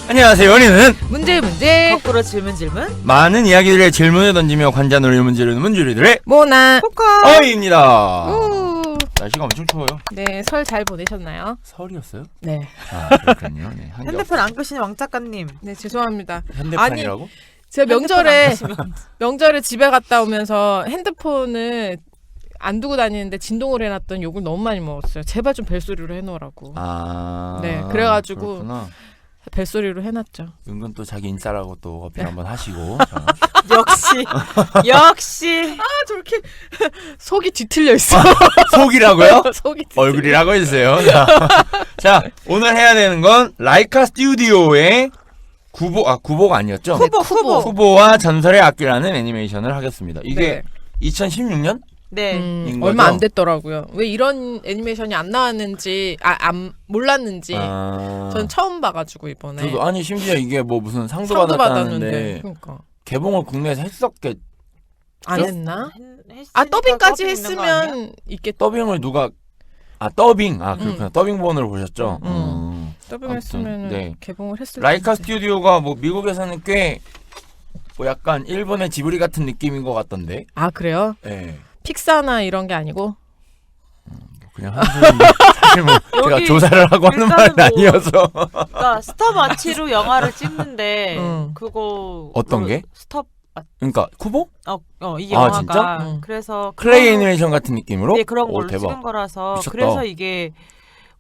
안녕하세요. 우리는 문제 거꾸로 질문 많은 이야기들의 질문을 던지며 관자놀이 문지르는 문지르들의 모나 포카 어이입니다. 우. 날씨가 엄청 추워요. 네, 설 잘 보내셨나요? 설이었어요? 네. 아, 그렇군요. 네, 핸드폰 안 끄시는 왕 작가님. 네, 죄송합니다. 핸드폰이라고? 제가 명절에 집에 갔다 오면서 핸드폰을 안 두고 다니는데 진동을 해놨더니 욕을 너무 많이 먹었어요. 제발 좀 벨소리로 해놓으라고. 아, 네, 그래가지고 그렇구나. 벨소리로 해놨죠. 은근 또 자기 인싸라고 또 어필 한번 하시고. 역시 아, 저렇게 속이 뒤틀려 있어. 속이라고요? 속이 뒤틀려. 얼굴이라고 해주세요. 자, 오늘 해야 되는 건 라이카 스튜디오의 구보가 아니었죠? 후보와 전설의 악기라는 애니메이션을 하겠습니다. 이게 2016년? 네. 얼마 안 됐더라고요. 왜 이런 애니메이션이 안 나왔는지 안 몰랐는지 전 처음 봐가지고 이번에. 저도 아니 심지어 이게 뭐 무슨 상도 상도 받았다는데 받았는데 그러니까. 개봉을 국내에서 했었겠. 안 했나? 아, 더빙까지 했으면 있겠다. 더빙을 누가 더빙 그렇구나. 더빙본으로 보셨죠? 더빙했으면 네. 개봉을 했을 라이카 텐데. 스튜디오가 뭐 미국에서는 꽤 뭐 약간 일본의 지브리 같은 느낌인 것 같던데. 아, 그래요? 네. 픽사나 이런 게 아니고? 그냥 사실 뭐 제가 조사를 하고 하는 말은 아니어서. 그러니까 스톱워치로 영화를 찍는데 그거 어떤 게? 스톱 그러니까 쿠보? 이 영화가 진짜? 그래서 클레이 애니메이션 같은 느낌으로? 네, 그런 걸로 대박. 찍은 거라서 미쳤다. 그래서 이게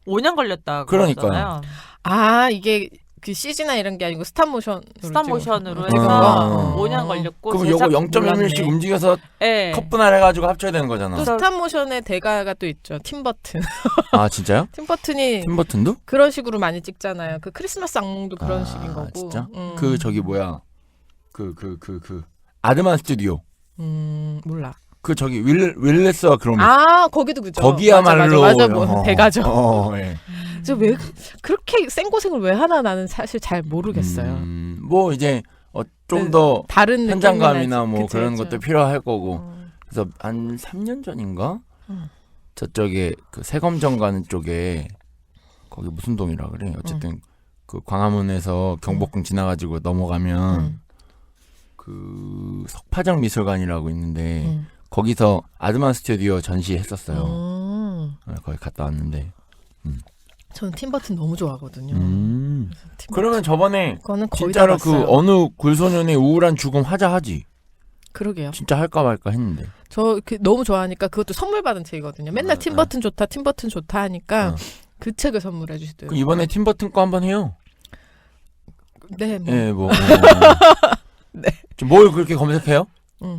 5년 걸렸다 그러니까요. 그러잖아요. 아, 이게 그 CG나 이런 게 아니고 스탑모션으로 찍은 아. 해서 5년 걸렸고 그럼 요거 제작 0.1mm 씩 움직여서 네. 컷 분할해가지고 합쳐야 되는 거잖아. 또 스탑모션의 대가가 또 있죠. 팀버튼. 아 진짜요? 팀버튼이 팀버튼도? 그런 식으로 많이 찍잖아요. 그 크리스마스 악몽도 그런 식인 거고. 진짜? 그 저기 뭐야 그 아드만 스튜디오 몰라. 그 저기 윌레스와 그로미 아, 거기도 그죠. 거기야말로 맞아, 뭐 대가죠. 예. 저 왜 그렇게 생고생을 왜 하나 나는 사실 잘 모르겠어요. 뭐 이제 좀 더 다른 현장감이나 느낌이 뭐 나지. 그런 그쵸. 것도 필요할 거고. 그래서 한 3년 전인가 저쪽에 그 세검정 가는 쪽에 거기 무슨 동이라 그래. 어쨌든 그 광화문에서 경복궁 지나가지고 넘어가면 그 석파정 미술관이라고 있는데 거기서 아드만 스튜디오 전시했었어요. 거기 갔다 왔는데. 저는 팀버튼 너무 좋아하거든요. 그러면 저번에 그거는 거의 진짜로 다 그 봤어요. 어느 굴소년의 우울한 죽음 하지. 그러게요. 진짜 할까 말까 했는데. 저 너무 좋아하니까 그것도 선물 받은 책이거든요. 맨날 팀버튼 좋다 하니까 그 책을 선물해 주시더라고요. 그럼 이번에 팀버튼 거 한번 해요. 네, 뭐. 예, 뭐. 네. 뭘 그렇게 검색해요?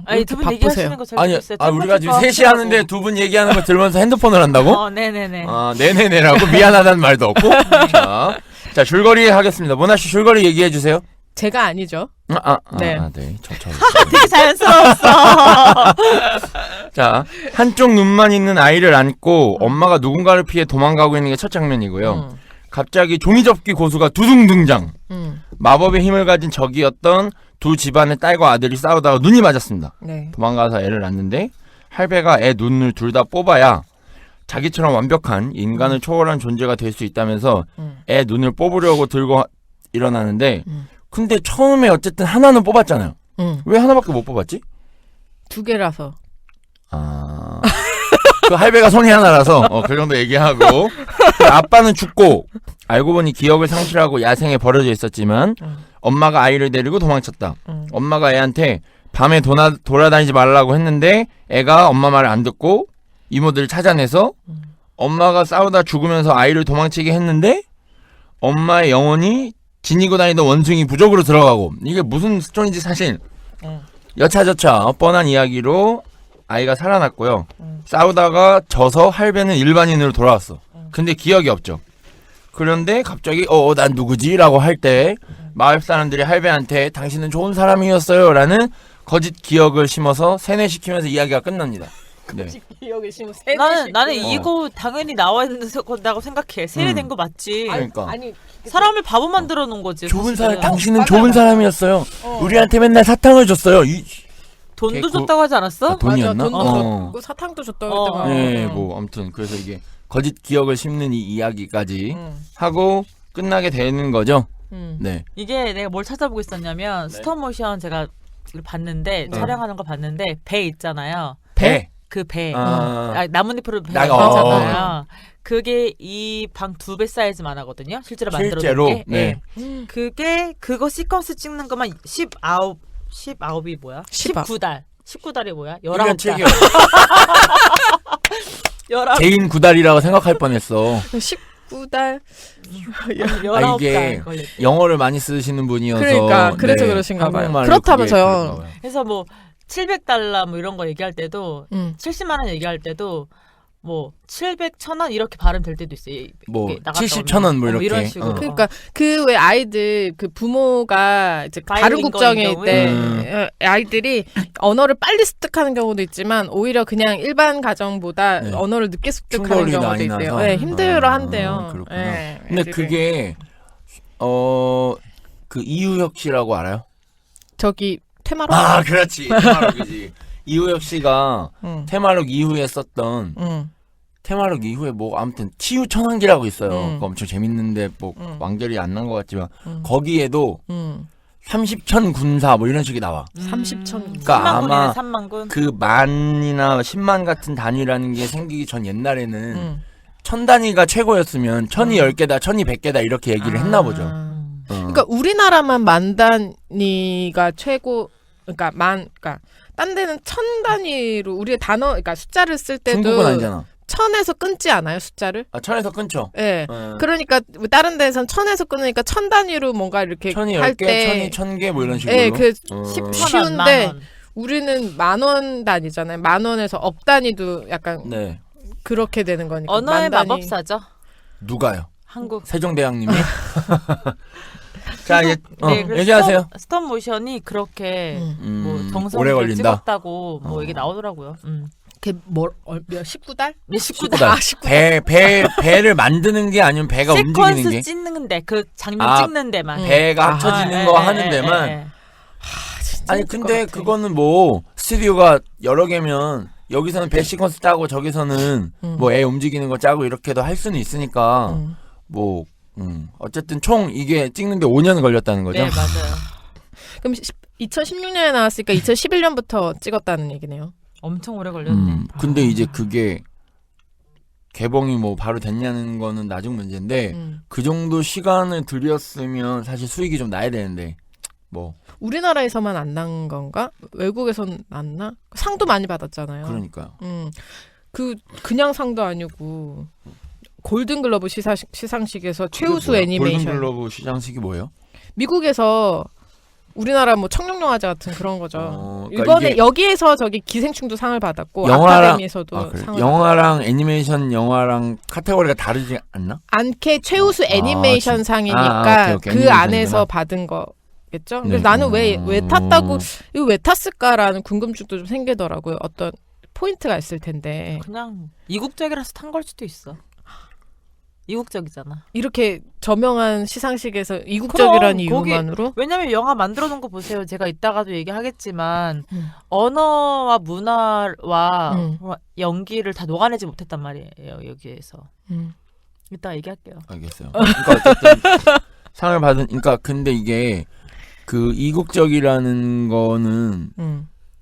아니 두 분 얘기하시는 거 잘 아니, 들었어요. 우리가 지금 셋이 하는데 두 분 얘기하는 거 들으면서 핸드폰을 한다고? 네네네. 네네네라고 미안하다는 말도 없고. 자, 줄거리 하겠습니다. 모나 씨 줄거리 얘기해 주세요. 제가 아니죠. 네. 네. 저. 되게 자연스러웠어. 자, 한쪽 눈만 있는 아이를 안고 엄마가 누군가를 피해 도망가고 있는 게 첫 장면이고요. 갑자기 종이접기 고수가 두둥 등장. 마법의 힘을 가진 적이었던 두 집안의 딸과 아들이 싸우다가 눈이 맞았습니다. 네. 도망가서 애를 낳는데 할배가 애 눈을 둘 다 뽑아야 자기처럼 완벽한 인간을 초월한 존재가 될 수 있다면서 애 눈을 뽑으려고 들고 일어나는데 근데 처음에 어쨌든 하나는 뽑았잖아요. 왜 하나밖에 못 뽑았지? 두 개라서. 그 할배가 손이 하나라서 그 정도 얘기하고 아빠는 죽고 알고 보니 기억을 상실하고 야생에 버려져 있었지만 엄마가 아이를 데리고 도망쳤다. 엄마가 애한테 밤에 돌아다니지 말라고 했는데 애가 엄마 말을 안 듣고 이모들을 찾아내서 엄마가 싸우다 죽으면서 아이를 도망치게 했는데 엄마의 영혼이 지니고 다니던 원숭이 부족으로 들어가고 이게 무슨 스토리인지 사실 여차저차 뻔한 이야기로 아이가 살아났고요. 싸우다가 져서 할배는 일반인으로 돌아왔어. 근데 기억이 없죠. 그런데 갑자기 난 누구지? 라고 할 때 마을 사람들이 할배한테 당신은 좋은 사람이었어요 라는 거짓 기억을 심어서 세뇌시키면서 이야기가 끝납니다. 네. 기억을 심어 나는 이거 당연히 나와야 된다고 생각해. 세뇌된 거 맞지. 그러니까 아니 사람을 바보 만들어 놓은 거지. 좋은 사실은. 사람 당신은 맞아, 좋은 맞아. 사람이었어요. 우리한테 맨날 사탕을 줬어요. 돈도 줬다고 하지 않았어? 돈이었나? 맞아, 돈도 줬고 사탕도 줬다고 했던 네, 뭐 아무튼 그래서 이게 거짓 기억을 심는 이 이야기까지 하고 끝나게 되는 거죠. 음. 네. 이게 내가 뭘 찾아보고 있었냐면 스톱모션 제가 봤는데 네. 촬영하는 거 봤는데 배 있잖아요. 배. 그 배. 아. 나뭇잎으로 배 나- 있잖아요. 그게 이 방 2배 사이즈만 하거든요. 실제로 만들어 실제로? 놓은 게. 네. 그거 시퀀스 찍는 것만 19이 뭐야? 19. 19달. 19달이 뭐야? 1년 19달. 7개월. 19달. 개인 9달이라고 생각할 뻔했어. 19달. 아, 이게 영어를 많이 쓰시는 분이어서 그러니까 그래서 네, 그러신가 봐요. 한국말로 그렇다면서요. 그게 그런가 봐요. 그래서 뭐 700달러 뭐 이런 거 얘기할 때도 70만 원 얘기할 때도 뭐 700, 1000원 이렇게 발음될 때도 있어요. 뭐 이게 나갔다 70, 오면. 1000원 뭐 이렇게. 이런 식으로. 그러니까 그 왜 아이들 그 부모가 이제 다른 바이올린 국적에 거인 있대 아이들이 언어를 빨리 습득하는 경우도 있지만 오히려 그냥 일반 가정보다 네. 언어를 늦게 습득하는 충돌이 경우도 많이 있대요. 나서? 네, 힘들어한대요. 그렇구나. 네, 근데 애들이. 그게 그 이우혁 씨라고 알아요? 저기 테마로. 아, 그렇지. 테마록이지. 이우혁 씨가 응, 테마록 이후에 썼던 응, 테마록 이후에 뭐 아무튼 치유 천왕기라고 있어요. 응. 그거 엄청 재밌는데 뭐 응. 완결이 안 난 것 같지만 응, 거기에도 응. 30천 군사 뭐 이런 식이 나와. 30천. 그러니까 3만 아마 군이네, 3만 군. 그 만이나 10만 같은 단위라는 게 생기기 전 옛날에는 응. 천 단위가 최고였으면 천이 10개다, 천이 100개다 이렇게 얘기를 했나 보죠. 그러니까 우리나라만 만 단위가 최고. 그러니까 그러니까 딴 데는 천 단위로 우리의 단어, 그러니까 숫자를 쓸 때도 중국은 아니잖아. 천에서 끊지 않아요 숫자를? 아, 천에서 끊죠. 예. 어. 그러니까 다른 데선 천에서 끊으니까 천 단위로 뭔가 이렇게 천이 할 10개, 때, 천이 1000개 뭐 이런 식으로. 예, 그 어. 쉬운데 우리는 10,000원 단위잖아요. 10,000원에서 억 단위도 약간 네. 그렇게 되는 거니까. 언어의 만 단위. 마법사죠. 누가요? 한국. 세종대왕님이? 자, 이제 네, 그래서 얘기하세요. 스톱 모션이 그렇게 뭐 오래 정성을 걸린다. 찍었다고 뭐 어. 이게 나오더라고요. 그게 몇 19달? 네, 19달. 19달. 아, 19달. 배를 만드는 게 아니면 배가 움직이는 게? 세퀀스 찍는데 그 장면 아, 찍는 데만. 배가 아하, 합쳐지는 예, 거 예, 하는 예, 데만? 예, 예. 아니 근데 그거는 뭐 스튜디오가 여러 개면 여기서는 배 시퀀스 짜고 저기서는 뭐 애 움직이는 거 짜고 이렇게도 할 수는 있으니까 뭐 어쨌든 총 이게 찍는데 5년 걸렸다는 거죠. 네, 맞아요. 그럼 2016년에 나왔으니까 2011년부터 찍었다는 얘기네요. 엄청 오래 걸렸네. 근데 이제 그게 개봉이 뭐 바로 됐냐는 거는 나중 문제인데 그 정도 시간을 들였으면 사실 수익이 좀 나야 되는데 뭐 우리나라에서만 안 난 건가? 외국에선 났나? 상도 많이 받았잖아요. 그러니까요. 그냥 상도 아니고 골든글러브 시상식에서 최우수 그게 뭐야? 애니메이션. 골든글러브 시상식이 뭐예요? 미국에서 우리나라 뭐 청룡영화제 같은 그런 거죠. 그러니까 이번에 이게 여기에서 저기 기생충도 상을 받았고 영화랑- 아카데미에서도 그래. 상을 영화랑 애니메이션 영화랑 카테고리가 다르지 않나? 않게 최우수 애니메이션 상이니까 오케이, 오케이. 그 애니메이션이구나. 안에서 받은 거겠죠. 네. 그래서 나는 왜 탔다고 이거 왜 탔을까라는 궁금증도 좀 생기더라고요. 어떤 포인트가 있을 텐데 그냥 이국적이라서 탄 걸 수도 있어. 이국적이잖아. 이렇게 저명한 시상식에서 이국적이라는 그럼, 이유만으로 왜냐면 영화 만들어 놓은 거 보세요. 제가 이따가도 얘기하겠지만 언어와 문화와 연기를 다 녹아내지 못했단 말이에요. 여기에서. 이따 얘기할게요. 알겠어요. 그러니까 어쨌든 상을 받은 그러니까 근데 이게 그 이국적이라는 거는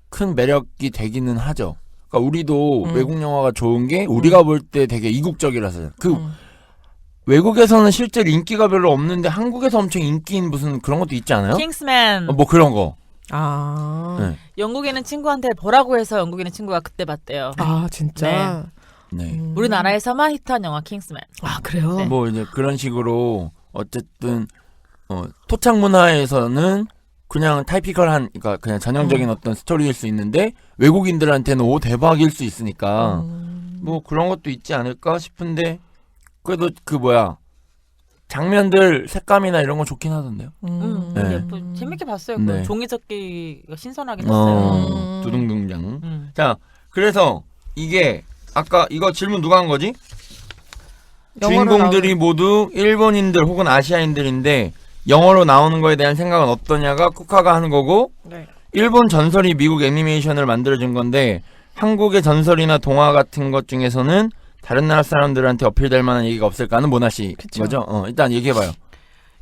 큰 매력이 되기는 하죠. 그러니까 우리도 외국 영화가 좋은 게 우리가 볼 때 되게 이국적이라서 그 외국에서는 실제로 인기가 별로 없는데 한국에서 엄청 인기인 무슨 그런 것도 있지 않아요? 킹스맨. 뭐 그런 거. 아, 영국에 있는 친구한테 보라고 해서 영국에 있는 친구가 그때 봤대요. 아 진짜. 네. 우리나라에서만 히트한 영화 킹스맨. 아 그래요? 네. 뭐 이제 그런 식으로 어쨌든 토착 문화에서는 그냥 타이피컬한 그러니까 그냥 전형적인 어떤 스토리일 수 있는데 외국인들한테는 오 대박일 수 있으니까 뭐 그런 것도 있지 않을까 싶은데 그래도 그 뭐야 장면들 색감이나 이런 거 좋긴 하던데요. 네. 예쁘, 재밌게 봤어요. 네. 그 종이접기가 신선하긴 했어요. 두둥둥장. 자, 그래서 이게 아까 이거 질문 누가 한 거지? 주인공들이 모두 일본인들 혹은 아시아인들인데 영어로 나오는 거에 대한 생각은 어떠냐가 쿠카가 하는 거고 네. 일본 전설이 미국 애니메이션을 만들어준 건데 한국의 전설이나 동화 같은 것 중에서는 다른 나라 사람들한테 어필될 만한 얘기가 없을까는 모나 씨 그쵸. 거죠? 일단 얘기해봐요.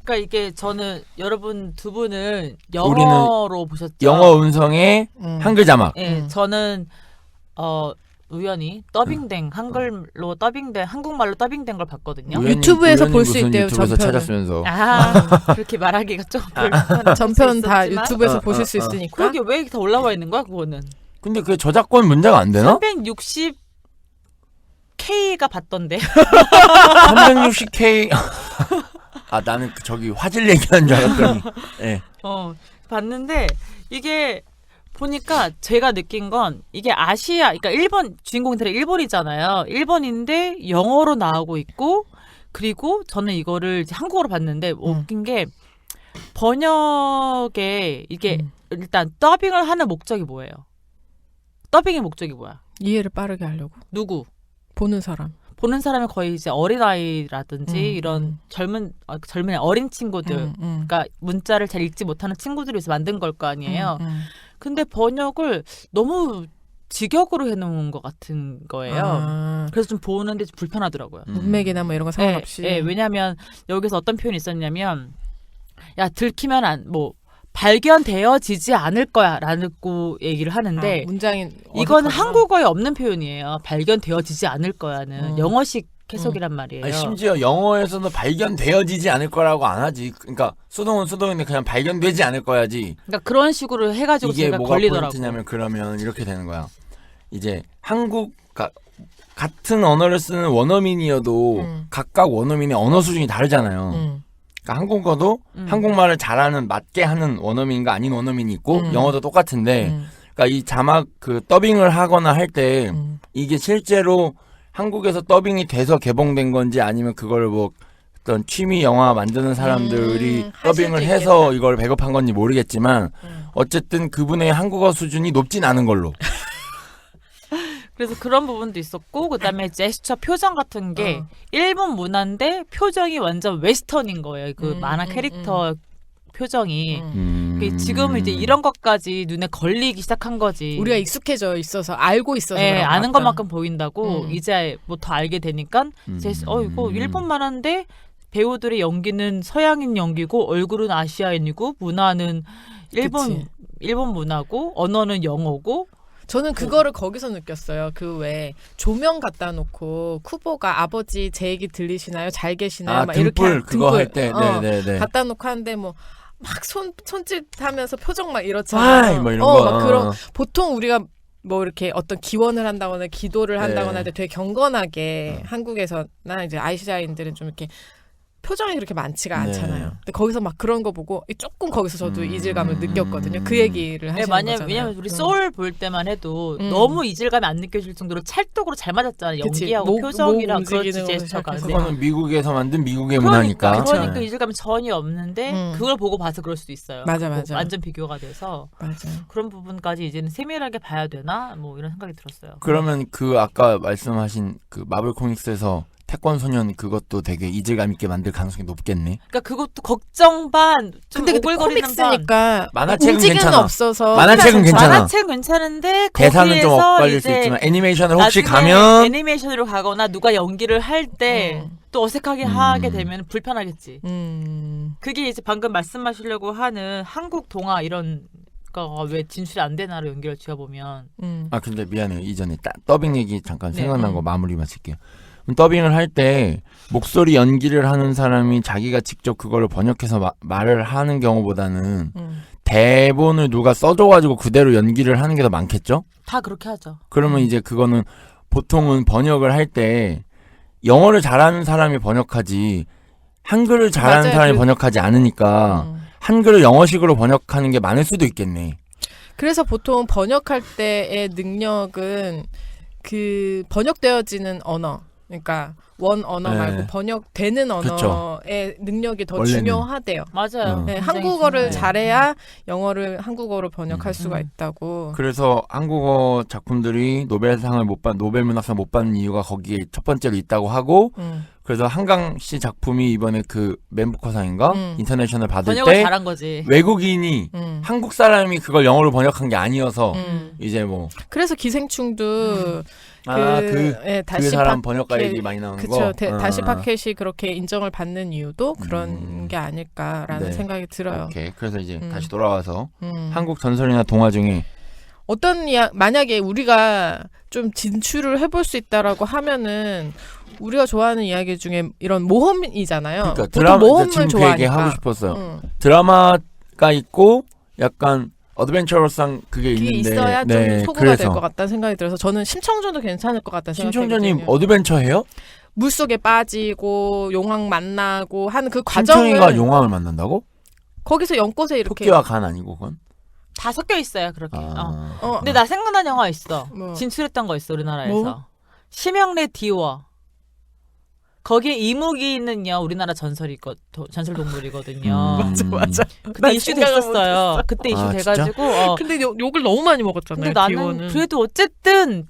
그러니까 이게 저는 여러분 두 분은 영어로 보셨죠? 영어 음성에 한글 자막. 예, 저는 우연히 더빙된 한글로 더빙된 한국말로 더빙된 걸 봤거든요. 유튜브에서 볼 수 무슨 있대요, 유튜브에서 전편을. 찾았으면서. 그렇게 말하기가 좀 불편할 전편 수 다 있었지만 유튜브에서 보실 수 어. 있으니까. 그게 왜 다 올라와 있는 거야 그거는? 근데 그게 저작권 문제가 안 되나? 360K가 봤던데. 360K. 아 나는 저기 화질 얘기하는 줄 알았더니. 예. 봤는데 이게 보니까 제가 느낀 건 이게 아시아, 그러니까 일본 주인공들이 일본이잖아요. 일본인데 영어로 나오고 있고 그리고 저는 이거를 이제 한국어로 봤는데 웃긴 게 번역에 이게 일단 더빙을 하는 목적이 뭐예요? 더빙의 목적이 뭐야? 이해를 빠르게 하려고. 누구? 보는 사람. 보는 사람이 거의 이제 어린아이라든지 이런 젊은 어린 친구들, 그러니까 문자를 잘 읽지 못하는 친구들을 위해서 만든 걸 거 아니에요. 근데 번역을 너무 직역으로 해놓은 것 같은 거예요. 그래서 좀 보는데 좀 불편하더라고요. 문맥이나 뭐 이런 거 상관없이. 왜냐하면 여기서 어떤 표현이 있었냐면, 야 들키면 발견되어지지 않을 거야라고 얘기를 하는데 문장이 이거는 어색하구나. 한국어에 없는 표현이에요. 발견되어지지 않을 거야는 영어식 해석이란 말이에요. 아니, 심지어 영어에서는 발견되어지지 않을 거라고 안 하지. 그러니까 수동인데 그냥 발견되지 않을 거야지. 그러니까 그런 식으로 해가지고 이게 제가 뭐가 걸리더라고요. 포인트냐면 그러면 이렇게 되는 거야. 이제 같은 언어를 쓰는 원어민이어도 각각 원어민의 언어 수준이 다르잖아요. 그러니까 한국어도 한국말을 잘하는 맞게 하는 원어민과 아닌 원어민이 있고 영어도 똑같은데 그러니까 이 자막 더빙을 하거나 할 때 이게 실제로 한국에서 더빙이 돼서 개봉된 건지 아니면 그걸 뭐 어떤 취미 영화 만드는 사람들이 더빙을 해서 이걸 배급한 건지 모르겠지만 어쨌든 그분의 한국어 수준이 높진 않은 걸로. 그래서 그런 부분도 있었고 그다음에 제스처 표정 같은 게 일본 문화인데 표정이 완전 웨스턴인 거예요. 그 만화 캐릭터 표정이. 지금 이제 이런 것까지 눈에 걸리기 시작한 거지. 우리가 익숙해져 있어서 알고 있어서 네, 그런 것 아는 같다. 것만큼 보인다고 이제 뭐 더 알게 되니까 이거 일본 만화인데 배우들의 연기는 서양인 연기고 얼굴은 아시아인이고 문화는 일본 문화고 언어는 영어고. 저는 그거를 거기서 느꼈어요. 그 왜 조명 갖다 놓고 쿠보가 아버지 제 얘기 들리시나요? 잘 계시나요? 막 등불 이렇게 그거 할 때, 네네네. 갖다 놓고 하는데 뭐 막 손짓하면서 표정 막 이렇잖아요. 뭐 이런 거. 막 그런 보통 우리가 뭐 이렇게 어떤 기원을 한다거나 기도를 한다거나 할 때 되게 경건하게 한국에서나 이제 아시아인들은 좀 이렇게 표정이 그렇게 많지가 않잖아요. 근데 거기서 막 그런 거 보고 조금 거기서 저도 이질감을 느꼈거든요. 그 얘기를 하시는 거잖아요. 왜냐면 우리 소울 볼 때만 해도 너무 이질감이 안 느껴질 정도로 찰떡으로 잘 맞았잖아요. 그치. 연기하고 표정이랑 목 그렇지 움직이는 제스처가. 거부터 그거는 미국에서 만든 미국의 문화니까. 그러니까 이질감이 전혀 없는데 그걸 보고 봐서 그럴 수도 있어요. 맞아. 완전 비교가 돼서 그런 부분까지 이제는 세밀하게 봐야 되나 뭐 이런 생각이 들었어요. 그러면 아까 말씀하신 마블 코믹스에서 태권 소년 그것도 되게 이질감 있게 만들 가능성이 높겠네. 그러니까 그것도 걱정 반, 좀 근데 오글거리는 코믹스니까 만화책은 움직임은 괜찮아. 없어서 만화책은 괜찮아. 만화책은 괜찮은데 대사는 좀 거기에서 엇갈릴 수 이제 있지만 애니메이션을 혹시 나중에 가면 애니메이션으로 가거나 누가 연기를 할 때 또 어색하게 하게 되면 불편하겠지. 그게 이제 방금 말씀하시려고 하는 한국 동화 이런 거 왜 진출이 안 되나로 연결을 지어보면 근데 미안해요. 이전에 더빙 얘기 잠깐 생각난 거 마무리 마칠게요. 더빙을 할 때 목소리 연기를 하는 사람이 자기가 직접 그거를 번역해서 말을 하는 경우보다는 대본을 누가 써줘가지고 그대로 연기를 하는 게 더 많겠죠? 다 그렇게 하죠. 그러면 이제 그거는 보통은 번역을 할 때 영어를 잘하는 사람이 번역하지 한글을 잘하는 맞아요. 사람이 번역하지 않으니까 한글을 영어식으로 번역하는 게 많을 수도 있겠네. 그래서 보통 번역할 때의 능력은 그 번역되어지는 언어, 그러니까 원 언어 네. 말고 번역되는 언어의 그쵸. 능력이 더 원래는. 중요하대요. 맞아요. 네, 굉장히 한국어를 중요해요. 잘해야 영어를 한국어로 번역할 수가 있다고. 그래서 한국어 작품들이 노벨문학상 못 받는 이유가 거기에 첫 번째로 있다고 하고 그래서 한강 씨 작품이 이번에 맨부커상인가 인터내셔널 받을 번역을 때 잘한 거지. 외국인이 한국 사람이 그걸 영어로 번역한 게 아니어서 이제 뭐 그래서 기생충도 예, 그 사람 번역가 얘기 많이 나오는 그쵸. 거. 다시 파켓이 그렇게 인정을 받는 이유도 그런 게 아닐까라는 네. 생각이 들어요. 오케이. 그래서 이제 다시 돌아와서 음. 한국 전설이나 동화 중에 만약에 우리가 좀 진출을 해볼 수 있다라고 하면은 우리가 좋아하는 이야기 중에 이런 모험이잖아요. 그러니까 보통 드라마 모험을 지금 그 좋아하니까. 얘기 하고 싶었어요. 응. 드라마가 있고 약간 어드벤처러상 그게 그게 있는데 있어야 네, 좀 소구가 될 그래서 것 같다는 생각이 들어서 저는 심청전도 괜찮을 것 같다는 생각이 심청전님 들거든요. 어드벤처 해요? 물속에 빠지고 용왕 만나고 하는 그 심청이가 과정을 용왕을 만난다고? 거기서 연꽃에 이렇게 토끼와 간 아니고 그건? 다 섞여 있어요 그렇게. 어. 근데 나 생각난 영화 있어. 뭐. 진출했던 거 있어 우리나라에서. 뭐? 심형래 디워. 거기에 이무기는요 우리나라 전설 동물이거든요. 맞아. 그때 난 이슈 생각을 됐었어요. 그때 이슈 아, 돼가지고. 근데 욕을 너무 많이 먹었잖아요. 근데 나는 디워는. 그래도 어쨌든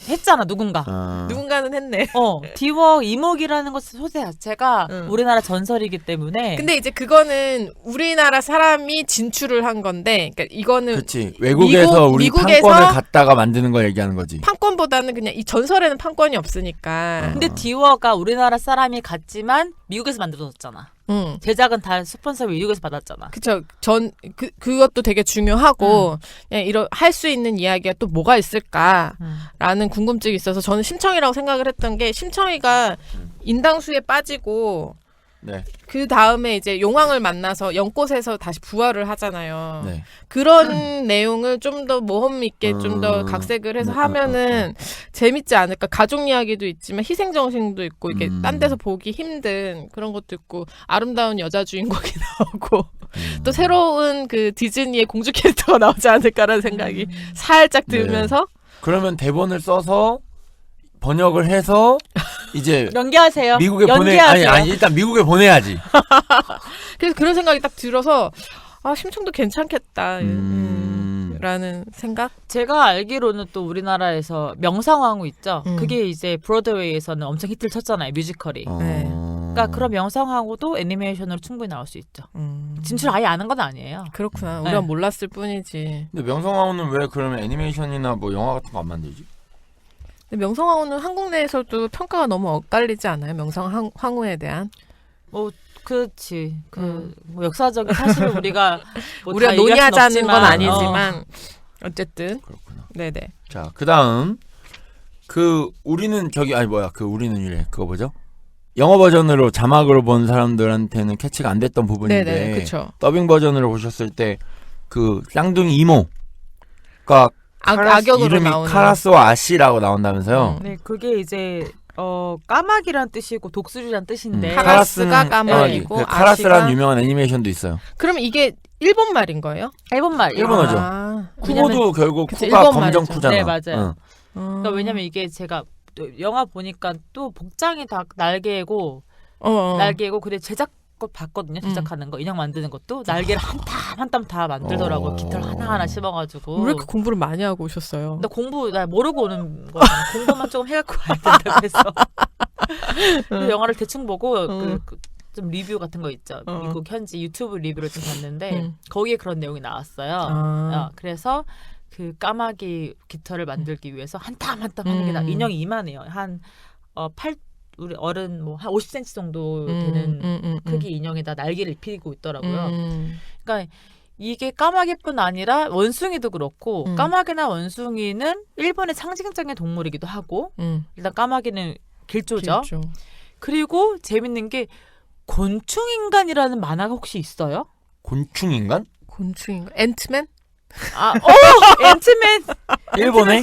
했잖아 누군가. 누군가는 했네. 디워 이목이라는 것 소재 자체가 우리나라 전설이기 때문에. 근데 이제 그거는 우리나라 사람이 진출을 한 건데, 그러니까 이거는 그렇지. 외국에서 우리 미국에서 판권을 갖다가 만드는 걸 얘기하는 거지. 판권보다는 그냥 이 전설에는 판권이 없으니까. 근데 디워가 우리나라 사람이 갔지만 미국에서 만들어졌잖아. 제작은 다 스폰서를 미국에서 받았잖아. 그쵸. 그것도 되게 중요하고, 할 수 있는 이야기가 또 뭐가 있을까라는 궁금증이 있어서 저는 심청이라고 생각을 했던 게, 심청이가 인당수에 빠지고, 네. 그 다음에 이제 용왕을 만나서 연꽃에서 다시 부활을 하잖아요. 네. 그런 내용을 좀 더 모험 있게 좀 더 각색을 해서 하면은 재밌지 않을까. 가족 이야기도 있지만 희생정신도 있고 이게 딴 데서 보기 힘든 그런 것도 있고 아름다운 여자 주인공이 나오고 또 새로운 그 디즈니의 공주 캐릭터가 나오지 않을까라는 생각이 살짝 들면서 그러면 대본을 써서 번역을 해서 이제 연기하세요. 미국에 연기하세요. 아니 일단 미국에 보내야지. 그래서 그런 생각이 딱 들어서 심청도 괜찮겠다 라는 생각. 제가 알기로는 또 우리나라에서 명성황후 있죠. 음. 그게 이제 브로드웨이에서는 엄청 히트를 쳤잖아요. 뮤지컬이. 네. 그러니까 그런 명성황후도 애니메이션으로 충분히 나올 수 있죠. 진출 아예 안 한 건 아니에요. 그렇구나. 네. 우리가 몰랐을 뿐이지. 근데 명성황후는 왜 그러면 애니메이션이나 뭐 영화 같은 거 안 만들지? 근데 명성황후는 한국 내에서도 평가가 너무 엇갈리지 않아요? 명성황후에 대한? 그렇지. 뭐 역사적인 사실을 우리가 우리가 다 얘기할 순 논의하자는 건 없지만, 아니지만 어쨌든 그렇구나. 네네. 자, 그다음 우리는 우리는 이래 그거 뭐죠? 영어 버전으로 자막으로 본 사람들한테는 캐치가 안 됐던 부분인데 네네, 그쵸. 더빙 버전으로 보셨을 때 그 쌍둥이 이모가 악역으로 이름이 나오는 카라스와 아시라고 나온다면서요? 네, 그게 이제 까마귀란 뜻이고 독수리란 뜻인데 카라스가 까마귀고 그 카라스라는 아시가- 유명한 애니메이션도 있어요. 그럼 이게 일본 말인 거예요? 일본말. 일본어죠. 쿠보도 결국 그치, 쿠가 일본 검정 말이죠. 쿠잖아. 네, 맞아요. 응. 그러니까 왜냐면 이게 제가 또 영화 보니까 또 복장이 다 날개고 근데 제작 거 봤거든요. 제작하는 거 인형 만드는 것도 날개를 한 땀 다 만들더라고요. 깃털 하나하나 씹어가지고. 왜 이렇게 공부를 많이 하고 오셨어요? 근데 나 모르고 오는 거잖아. 공부만 조금 해갖고 와야 된다 그래서 그 영화를 대충 보고 좀 리뷰 같은 거 있죠. 미국 현지 유튜브 리뷰를 좀 봤는데 거기에 그런 내용이 나왔어요. 그래서 그 까마귀 깃털을 만들기 위해서 한 땀 한 땀 하는 게 인형이 이만해요. 우리 어른 뭐 한 50cm 정도 되는 크기 인형에다 날개를 입히고 있더라고요. 그러니까 이게 까마귀뿐 아니라 원숭이도 그렇고 까마귀나 원숭이는 일본의 상징적인 동물이기도 하고 일단 까마귀는 길조죠. 그리고 재밌는 게 곤충인간이라는 만화가 혹시 있어요? 곤충인간? 곤충인간? 앤트맨? 앤트맨. 일본에?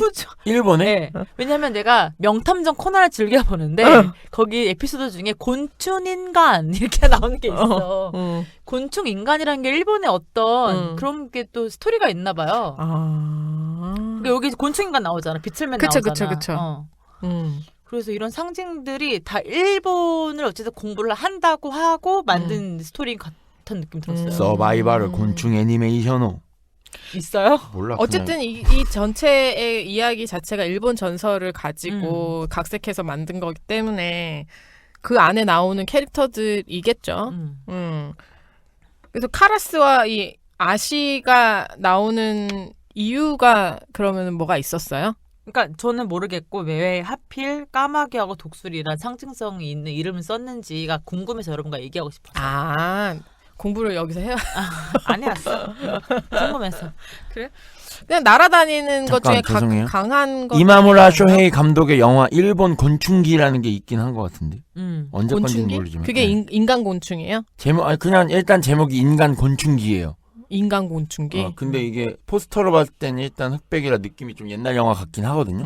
네. 왜냐면 내가 명탐정 코난을 즐겨 보는데 거기 에피소드 중에 곤충인간 이렇게 나오는 게 있어. 곤충인간이라는 게 일본의 어떤 그런 게 또 스토리가 있나 봐요. 그러니까 여기 곤충인간 나오잖아. 비틀맨 나오잖아. 그쵸. 그래서 이런 상징들이 다 일본을 어쨌든 공부를 한다고 하고 만든 스토리 같은 느낌 들었어요. 서바이벌 곤충 애니메이션호. 있어요? 몰라. 어쨌든 이 전체의 이야기 자체가 일본 전설을 가지고 각색해서 만든 거기 때문에 그 안에 나오는 캐릭터들이겠죠. 그래서 카라스와 이 아시가 나오는 이유가 그러면 뭐가 있었어요? 그러니까 저는 모르겠고 왜 하필 까마귀하고 독수리란 상징성이 있는 이름을 썼는지가 궁금해서 여러분과 얘기하고 싶어요. 아 공부를 여기서 해요? 안 해왔어. 궁금해서. 그냥 날아다니는 것 잠깐, 중에 죄송해요. 강한 것 이마무라 쇼헤이 감독의 영화 일본 곤충기라는 게 있긴 한 것 같은데 언제 건지는 곤충기? 모르지만 그게 네. 인간 곤충이에요? 그냥 일단 제목이 인간 곤충기예요. 인간 곤충기? 근데 이게 포스터로 봤을 때는 일단 흑백이라 느낌이 좀 옛날 영화 같긴 하거든요.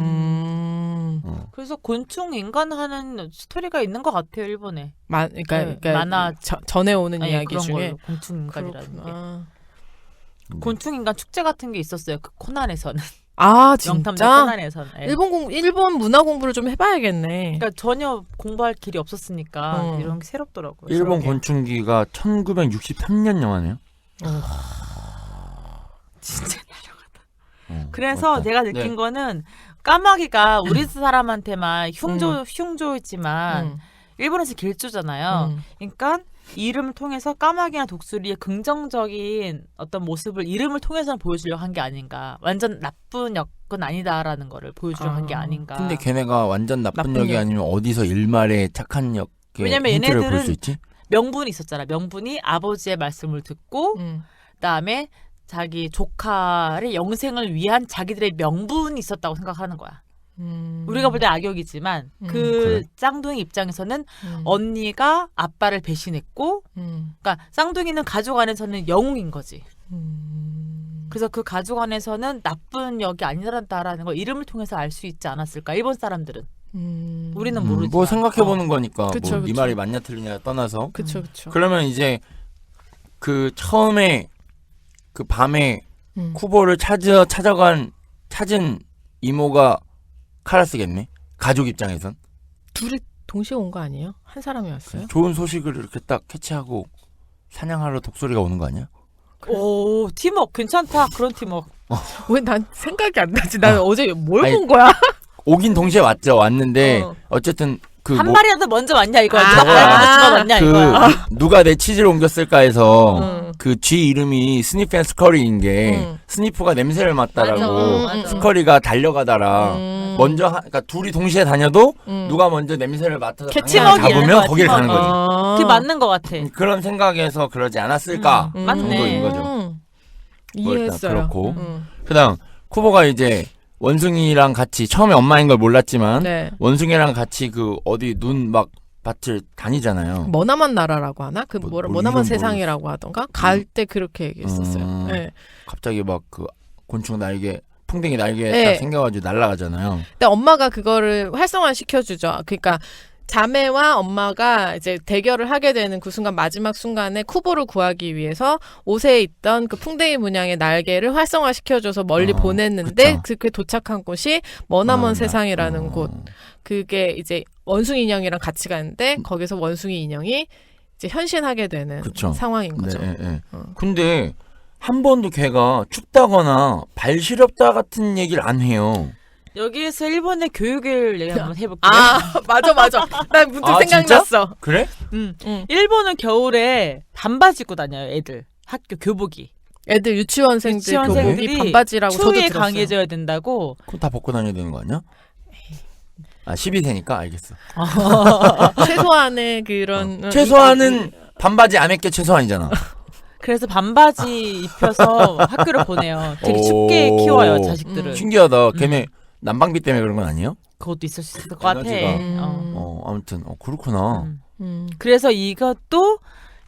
그래서 곤충 인간 하는 스토리가 있는 것 같아요 일본에. 그러니까 만화 전해오는 아니, 이야기 그런 중에 걸로 곤충 인간이라는 게. 그렇구나. 곤충 인간 축제 같은 게 있었어요. 그 코난에서는. 아 명탐정 진짜? 코난에서는. 예. 일본 문화 공부를 좀 해봐야겠네. 그러니까 전혀 공부할 길이 없었으니까 이런 게 새롭더라고요. 일본 그러게. 곤충기가 1963년 영화네요. 진짜 날아가다. 그래서 맞다. 내가 느낀 네. 거는 까마귀가 우리 사람한테만 흉조이지만 일본에서 길조잖아요. 그러니까 이름을 통해서 까마귀나 독수리의 긍정적인 어떤 모습을 이름을 통해서 보여주려고 한 게 아닌가. 완전 나쁜 역은 아니다라는 거를 보여주려고 한 게 아닌가. 근데 걔네가 완전 나쁜 나쁜 역이 역. 아니면 어디서 일말의 착한 역의 왜냐면 힌트를 볼 얘네들은 수 있지? 명분이 있었잖아. 명분이 아버지의 말씀을 듣고 그다음에 자기 조카의 영생을 위한 자기들의 명분이 있었다고 생각하는 거야. 우리가 볼 때 악역이지만 그 그래. 쌍둥이 입장에서는 언니가 아빠를 배신했고 그러니까 쌍둥이는 가족 안에서는 영웅인 거지. 그래서 그 가족 안에서는 나쁜 역이 아니다라는 걸 이름을 통해서 알 수 있지 않았을까 일본 사람들은. 우리는 모르지만. 뭐 생각해보는 거니까 그쵸, 뭐 네 그쵸. 말이 맞냐 틀리냐 떠나서 그쵸 그쵸. 그러면 이제 그 처음에 그 밤에 쿠보를 찾은 이모가 카라스겠네. 가족 입장에선 둘이 동시에 온 거 아니에요? 한 사람이 왔어요? 좋은 소식을 이렇게 딱 캐치하고 사냥하러 독수리가 오는 거 아니야? 오 팀워크 괜찮다. 그런 팀워크. 왜 난 생각이 안 나지? 난 어제 뭘 아니, 본 거야? 오긴 동시에 왔는데 어쨌든 그 한 뭐, 마리라도 먼저 왔냐 이거야. 아, 저거야. 먼저 집어넣냐 그 이거야. 누가 내 치즈를 옮겼을까 해서 그 쥐 이름이 스니프 앤 스커리인 게 스니프가 냄새를 맡다라고 맞아. 스커리가 달려가다라 먼저 그러니까 둘이 동시에 다녀도 누가 먼저 냄새를 맡아서 캐치먹이야. 당장을 잡으면 거길 가는 거지. 그게 맞는 것 같아. 그런 생각에서 그러지 않았을까 맞네. 정도인 거죠. 뭐 일단 이해했어요. 그렇고 그다음 쿠보가 이제 원숭이랑 같이 처음에 엄마인 걸 몰랐지만 네. 원숭이랑 같이 그 어디 눈 막 밭을 다니잖아요. 머나먼 나라라고 하나? 그 뭐 머나먼 이름 세상이라고 하던가? 갈 때 그렇게 얘기했었어요. 네. 갑자기 막 그 곤충 날개 풍뎅이 날개 네. 딱 생겨가지고 날아가잖아요. 근데 엄마가 그거를 활성화 시켜주죠. 그러니까 자매와 엄마가 이제 대결을 하게 되는 그 순간 마지막 순간에 쿠보를 구하기 위해서 옷에 있던 그 풍뎅이 문양의 날개를 활성화 시켜줘서 멀리 보냈는데 그쵸. 그게 도착한 곳이 머나먼 머나먼 세상이라는 곳. 그게 이제 원숭이 인형이랑 같이 가는데 거기서 원숭이 인형이 이제 현신하게 되는 그쵸. 상황인 거죠. 네, 네. 근데 한 번도 걔가 춥다거나 발 시렵다 같은 얘기를 안 해요. 여기에서 일본의 교육을 얘기 한번 해볼게요. 아 맞아. 나 문득 아, 생각났어. 그래? 응. 일본은 겨울에 반바지 입고 다녀요. 애들 학교 교복이. 애들 유치원생들 유치원생들이 교복이 반바지라고 저도 추위에 들었어요. 강해져야 된다고. 그럼 다 벗고 다녀야 되는 거 아니야? 아 12세니까 알겠어. 최소한의 그런 최소한은 반바지 안 입게 최소한이잖아. 그래서 반바지 입혀서 학교를 보내요. 되게 춥게 오. 키워요 자식들을. 신기하다. 걔네 난방비 때문에 그런 건 아니에요? 그것도 있을 수 있을 것 같아. 에너지가. 아무튼 그렇구나. 그래서 이것도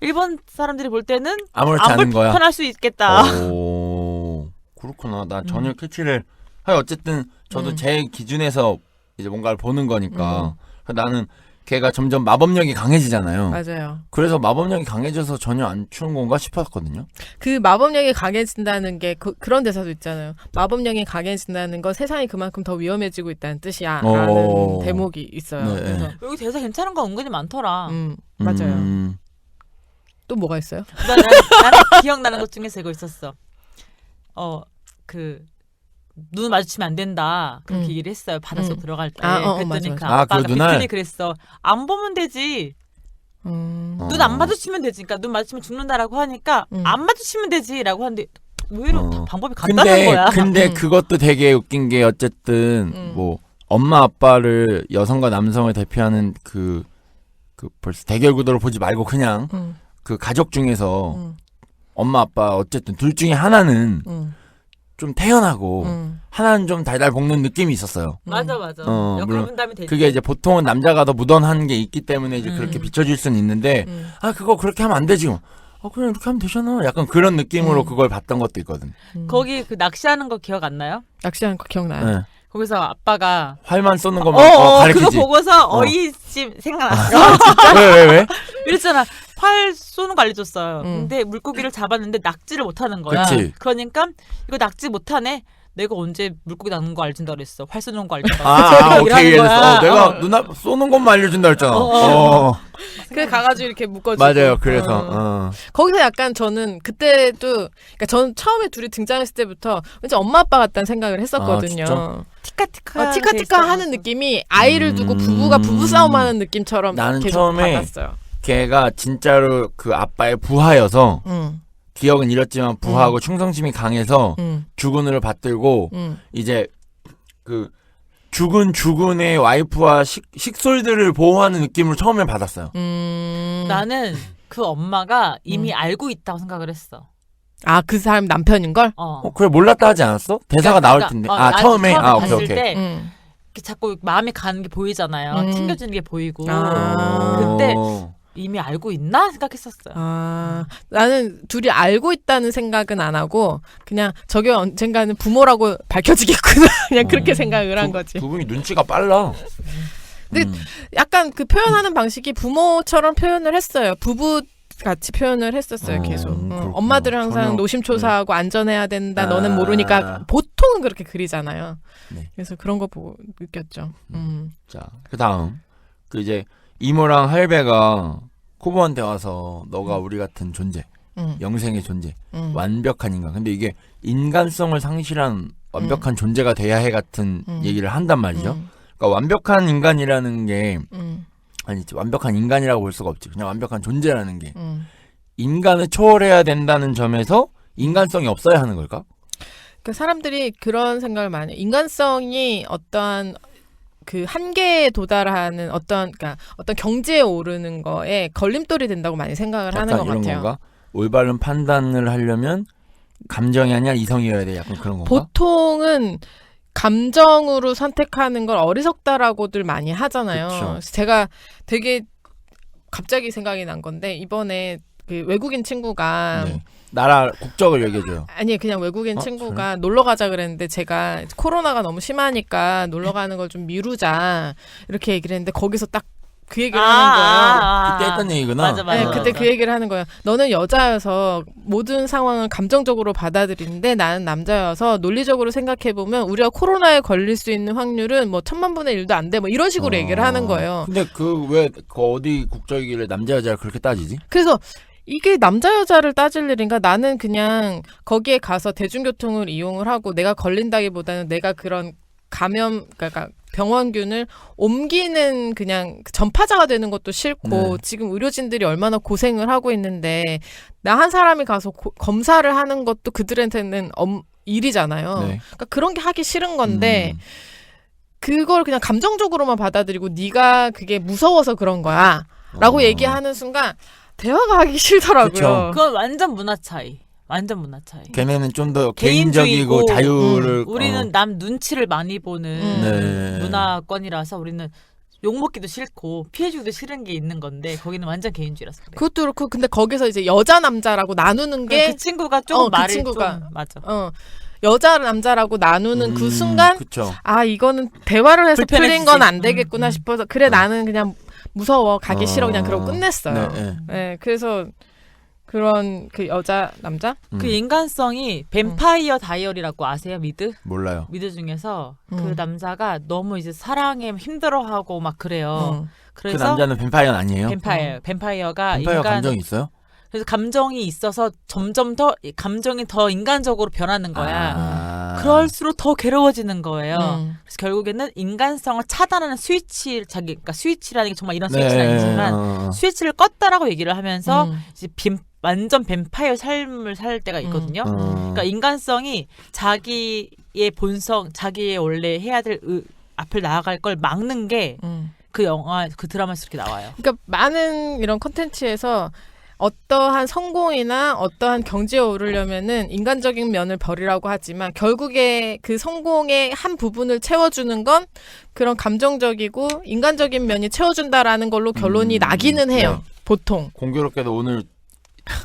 일본 사람들이 볼 때는 아무렇지 안 않은 거야. 불편할 수 있겠다. 오, 그렇구나. 나 전혀 캐치를. 어쨌든 저도 제 기준에서 이제 뭔가를 보는 거니까 나는 걔가 점점 마법력이 강해지잖아요. 맞아요. 그래서 마법력이 강해져서 전혀 안 추운 건가 싶었거든요. 그 마법력이 강해진다는 게 그런 대사도 있잖아요. 마법력이 강해진다는 건 세상이 그만큼 더 위험해지고 있다는 뜻이야. 라는 대목이 있어요. 네. 그래서 여기 대사 괜찮은 거 은근히 많더라. 맞아요. 또 뭐가 있어요? 나는 기억나는 것 중에서 이거 있었어. 눈 마주치면 안 된다. 그렇게 얘기를 했어요. 바닷속 들어갈 때. 그랬더니 맞아. 그 아, 아빠가 그 누날? 비틀이 그랬어. 안 보면 되지. 눈 안 마주치면 되지. 그러니까 눈 마주치면 죽는다라고 하니까 안 마주치면 되지라고 하는데 의외로 다 방법이 간단한 거야. 근데 그것도 되게 웃긴 게 어쨌든 뭐 엄마 아빠를 여성과 남성을 대표하는 그 벌써 대결 구도로 보지 말고 그냥 그 가족 중에서 엄마 아빠 어쨌든 둘 중에 하나는 좀 태연하고 하나는 좀 달달 볶는 느낌이 있었어요. 맞아. 역할 물론 분담이 되지. 그게 이제 보통은 남자가 더 무던한 게 있기 때문에 이제 그렇게 비춰질 수는 있는데 그거 그렇게 하면 안 되지. 그냥 이렇게 하면 되잖아. 약간 그런 느낌으로 그걸 봤던 것도 있거든. 거기 그 낚시하는 거 기억 안 나요? 낚시하는 거 기억나요? 네. 거기서 아빠가 활만 쏘는 것만 가르치지. 그거 보고서 어이씨 생각났어. 왜? 이랬잖아. 활 쏘는 거 알려줬어요. 근데 물고기를 잡았는데 낙지를 못하는 거야. 그치. 그러니까 이거 낙지 못하네. 내가 언제 물고기 낚는 거 알려준다 그랬어. 활 쏘는 거 알려준다. 오케이 이해됐어. 내가 누나 쏘는 것만 알려준다 했잖아. 그래 가가지고 이렇게 묶어주고. 맞아요. 그래서 거기서 약간 저는 그때도 그러니까 저는 처음에 둘이 등장했을 때부터 왠지 엄마 아빠 같다는 생각을 했었거든요. 진짜? 티카티카 티카티카 하는 느낌이 아이를 두고 부부가 부부 싸움하는 느낌처럼 나는 계속 처음에 받았어요. 걔가 진짜로 그 아빠의 부하여서 기억은 잃었지만 부하고 충성심이 강해서 주군을 받들고 이제 그 죽은 주군의 와이프와 식솔들을 보호하는 느낌을 처음에 받았어요. 나는 그 엄마가 이미 알고 있다고 생각을 했어. 그 사람 남편인 걸? 그래 몰랐다 하지 않았어? 대사가 나올 텐데. 처음에 봤을 오케이. 때 이렇게 자꾸 마음이 가는 게 보이잖아요. 튕겨지는 게 보이고. 아. 근데 이미 알고 있나 생각했었어요. 나는 둘이 알고 있다는 생각은 안 하고 그냥 저게 언젠가는 부모라고 밝혀지겠구나 그냥 그렇게 생각을 한 거지. 두 분이 눈치가 빨라. 근데 약간 그 표현하는 방식이 부모처럼 표현을 했어요. 부부 같이 표현을 했었어요. 계속. 엄마들은 항상 전혀, 노심초사하고 안전해야 된다. 너는 모르니까 보통은 그렇게 그리잖아요. 네. 그래서 그런 거 보고 느꼈죠. 자, 그 다음 그 이제 이모랑 할배가 코보한테 와서 너가 우리 같은 존재, 영생의 존재, 완벽한 인간. 근데 이게 인간성을 상실한 완벽한 존재가 돼야 해 같은 얘기를 한단 말이죠. 그러니까 완벽한 인간이라는 게 아니지 완벽한 인간이라고 볼 수가 없지. 그냥 완벽한 존재라는 게 인간을 초월해야 된다는 점에서 인간성이 없어야 하는 걸까? 그 사람들이 그런 생각을 많이 해요. 인간성이 어떠한 그 한계에 도달하는 어떤 경지에 오르는 거에 걸림돌이 된다고 많이 생각을 하는 것 이런 같아요. 건가? 올바른 판단을 하려면 감정이 아니라 이성이어야 돼. 약간 그런 건가? 보통은 감정으로 선택하는 걸 어리석다라고들 많이 하잖아요. 그쵸. 그래서 제가 되게 갑자기 생각이 난 건데 이번에 그 외국인 친구가 나라 국적을 얘기해줘요. 아니 그냥 외국인 친구가 놀러 가자 그랬는데 제가 코로나가 너무 심하니까 놀러 가는 걸 좀 미루자 이렇게 얘기를 했는데 거기서 딱 그 얘기를 하는 거예요. 그때 했던 얘기구나. 맞아. 네, 그때 그 얘기를 하는 거예요. 너는 여자여서 모든 상황을 감정적으로 받아들이는데 나는 남자여서 논리적으로 생각해보면 우리가 코로나에 걸릴 수 있는 확률은 뭐 1000만분의 1도 안 돼. 뭐 이런 식으로 얘기를 하는 거예요. 근데 왜 어디 국적이길래 남자 여자를 그렇게 따지지? 그래서 이게 남자 여자를 따질 일인가? 나는 그냥 거기에 가서 대중교통을 이용을 하고 내가 걸린다기보다는 내가 그런 그러니까 병원균을 옮기는 그냥 전파자가 되는 것도 싫고 지금 의료진들이 얼마나 고생을 하고 있는데 나 한 사람이 가서 검사를 하는 것도 그들한테는 일이잖아요. 그러니까 그런 게 하기 싫은 건데 그걸 그냥 감정적으로만 받아들이고 네가 그게 무서워서 그런 거야 라고 얘기하는 순간 대화가 하기 싫더라고요. 그쵸. 그건 완전 문화 차이. 걔네는 좀 더 개인적이고 자유를 우리는 남 눈치를 많이 보는 문화권이라서 우리는 욕먹기도 싫고 피해주기도 싫은 게 있는 건데 거기는 완전 개인주의라서 그래. 그것도 그렇고 근데 거기서 이제 여자 남자라고 나누는 게 그 친구가 조금 말을 그 친구가 좀 맞아. 여자 남자라고 나누는 그 순간 그쵸. 이거는 대화를 해서 풀린 불편해지지. 건 안 되겠구나 싶어서 그래 나는 그냥 무서워 가기 싫어 그냥 그러고 끝냈어요. 네, 그래서 그런 그 여자 남자 그 인간성이 뱀파이어 다이어리라고 아세요? 미드 몰라요. 중에서 그 남자가 너무 이제 사랑에 힘들어하고 막 그래요. 그 그래서 남자는 뱀파이어는 아니에요? 뱀파이어가 뱀파이어 감정이 있어요? 그래서 감정이 있어서 점점 더 감정이 더 인간적으로 변하는 거야. 그럴수록 더 괴로워지는 거예요. 그래서 결국에는 인간성을 차단하는 그러니까 스위치라는 게 정말 이런 스위치는 아니지만 스위치를 껐다라고 얘기를 하면서 이제 완전 뱀파이어 삶을 살 때가 있거든요. 그러니까 인간성이 자기의 본성, 자기의 원래 해야 될 앞을 나아갈 걸 막는 게 그 영화, 그 드라마에서 이렇게 나와요. 그러니까 많은 이런 콘텐츠에서 어떠한 성공이나 어떠한 경지에 오르려면은 인간적인 면을 버리라고 하지만 결국에 그 성공의 한 부분을 채워주는 건 그런 감정적이고 인간적인 면이 채워준다라는 걸로 결론이 나기는 해요. 네. 보통. 공교롭게도 오늘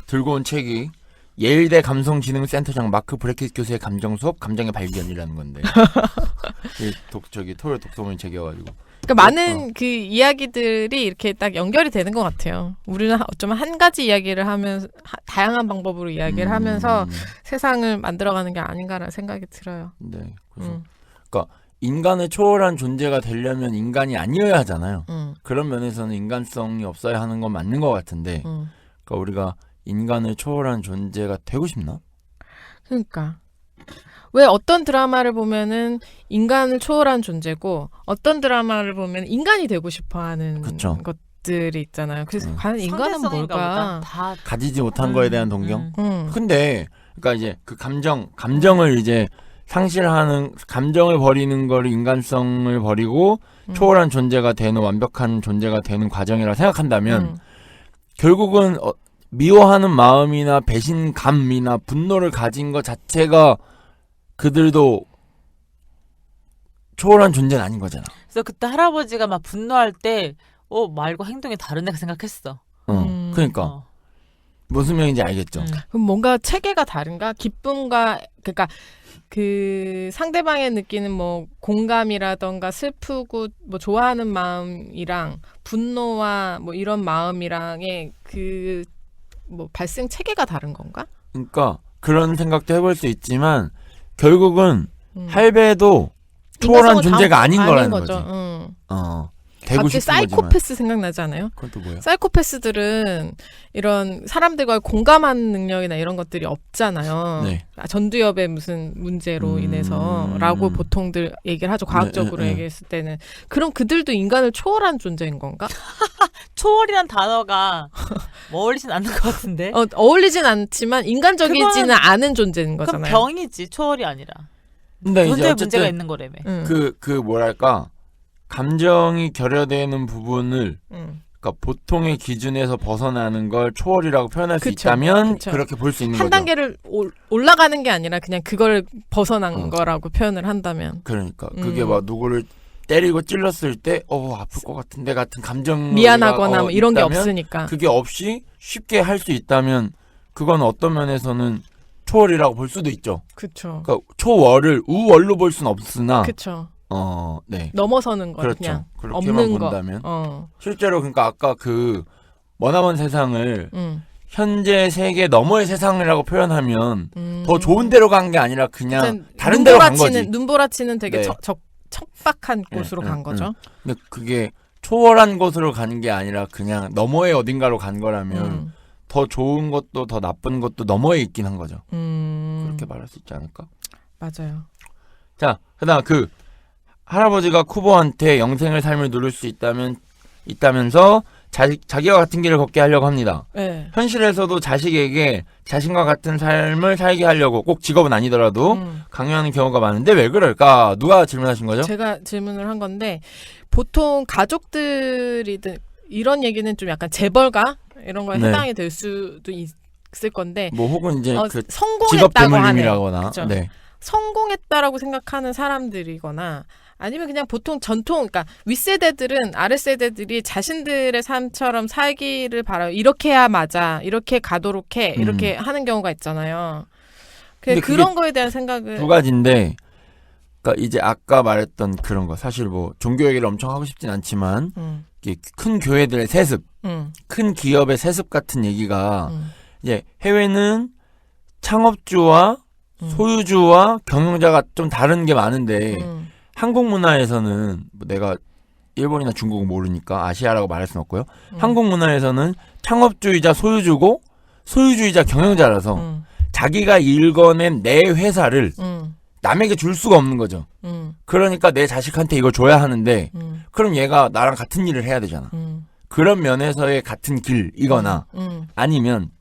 들고 온 책이 예일대 감성지능센터장 마크 브레킷 교수의 감정 수업 감정의 발견이라는 건데 저기 토요일 독서모임 책이어가지고 그러니까 많은 그 이야기들이 이렇게 딱 연결이 되는 것 같아요. 우리는 어쩌면 한 가지 이야기를 하면서 다양한 방법으로 이야기를 하면서 세상을 만들어가는 게 아닌가라는 생각이 들어요. 네, 그래서 그러니까 인간을 초월한 존재가 되려면 인간이 아니어야 하잖아요. 그런 면에서는 인간성이 없어야 하는 건 맞는 것 같은데, 그러니까 우리가 인간을 초월한 존재가 되고 싶나? 그러니까 왜 어떤 드라마를 보면은 인간을 초월한 존재고 어떤 드라마를 보면 인간이 되고 싶어하는 그쵸. 것들이 있잖아요. 그래서 과연 인간은 상대성인가 뭘까? 보다. 다 가지지 못한 거에 대한 동경? 음. 근데 그러니까 이제 그 감정을 이제 상실하는 감정을 버리는 거를 인간성을 버리고 초월한 존재가 되는 완벽한 존재가 되는 과정이라고 생각한다면 결국은 미워하는 마음이나 배신감이나 분노를 가진 것 자체가 그들도 초월한 존재는 아닌 거잖아. 그래서 그때 할아버지가 막 분노할 때 말과 행동이 다른 애가 생각했어. 그러니까 무슨 말인지 알겠죠. 그럼 뭔가 체계가 다른가? 기쁨과 그러니까 그 상대방의 느끼는 뭐 공감이라던가 슬프고 뭐 좋아하는 마음이랑 분노와 뭐 이런 마음이랑의 그 뭐 발생 체계가 다른 건가? 그러니까 그런 생각도 해볼 수 있지만 결국은 할배도 초월한 존재가 아닌 거라는 거지. 되고 갑자기 싶은 거지만. 사이코패스 생각나지 않아요? 그건 또 뭐야? 사이코패스들은 이런 사람들과의 공감하는 능력이나 이런 것들이 없잖아요. 네. 전두엽의 무슨 문제로 인해서라고 보통들 얘기를 하죠. 과학적으로 네. 얘기했을 때는. 그럼 그들도 인간을 초월한 존재인 건가? 초월이란 단어가 어울리진 않는 것 같은데. 어울리진 않지만 인간적이지는 않은 존재인 그럼 거잖아요. 병이지 초월이 아니라. 근데 이제 존재 문제가 어쨌든 있는 거라며. 그 뭐랄까 감정이 결여되는 부분을 그러니까 보통의 기준에서 벗어나는 걸 초월이라고 표현할 수 그쵸, 있다면 그쵸. 그렇게 볼 수 있는 한 거죠. 단계를 올라가는 게 아니라 그냥 그걸 벗어난 거라고 표현을 한다면. 그러니까 그게 막 누구를 때리고 찔렀을 때 아플 것 같은데 같은 감정 미안하거나 뭐 이런 게 없으니까. 그게 없이 쉽게 할 수 있다면 그건 어떤 면에서는 초월이라고 볼 수도 있죠. 그렇죠. 그러니까 초월을 우월로 볼 수는 없으나 그렇죠. 네. 넘어서는 거 그렇죠. 그냥 그렇게만 없는 본다면 거. 실제로 그러니까 아까 그 머나먼 세상을 현재 세계 너머의 세상이라고 표현하면 더 좋은 데로 간 게 아니라 그냥 다른 데로 간 거지. 눈보라치는 되게 네. 척박한 곳으로 간 거죠. 근데 그게 초월한 곳으로 가는 게 아니라 그냥 너머의 어딘가로 간 거라면 더 좋은 것도 더 나쁜 것도 너머에 있긴 한 거죠. 그렇게 말할 수 있지 않을까? 맞아요. 자, 그다음 그 할아버지가 쿠보한테 영생의 삶을 누릴 수 있다면서 자기와 같은 길을 걷게 하려고 합니다. 네. 현실에서도 자식에게 자신과 같은 삶을 살게 하려고 꼭 직업은 아니더라도 강요하는 경우가 많은데 왜 그럴까? 누가 질문하신 거죠? 제가 질문을 한 건데 보통 가족들이든 이런 얘기는 좀 약간 재벌가 이런 거에 네. 해당이 될 수도 있을 건데 뭐 혹은 이제 그 직업 성공했다고 하는 대물림이라거나 네. 성공했다라고 생각하는 사람들이거나 아니면 그냥 보통 그러니까 윗세대들은 아랫세대들이 자신들의 삶처럼 살기를 바라요. 이렇게 해야 맞아. 이렇게 가도록 해. 이렇게 하는 경우가 있잖아요. 근데 그런 거에 대한 생각을 두 가지인데 그러니까 이제 아까 말했던 그런 거 사실 뭐 종교 얘기를 엄청 하고 싶진 않지만 이게 큰 교회들의 세습, 큰 기업의 세습 같은 얘기가 이제 해외는 창업주와 소유주와 경영자가 좀 다른 게 많은데 한국 문화에서는 뭐 내가 일본이나 중국은 모르니까 아시아라고 말할 수는 없고요. 한국 문화에서는 창업주이자 소유주고 소유주이자 경영자라서 자기가 일궈낸 내 회사를 남에게 줄 수가 없는 거죠. 그러니까 내 자식한테 이걸 줘야 하는데 그럼 얘가 나랑 같은 일을 해야 되잖아. 그런 면에서의 같은 길이거나 아니면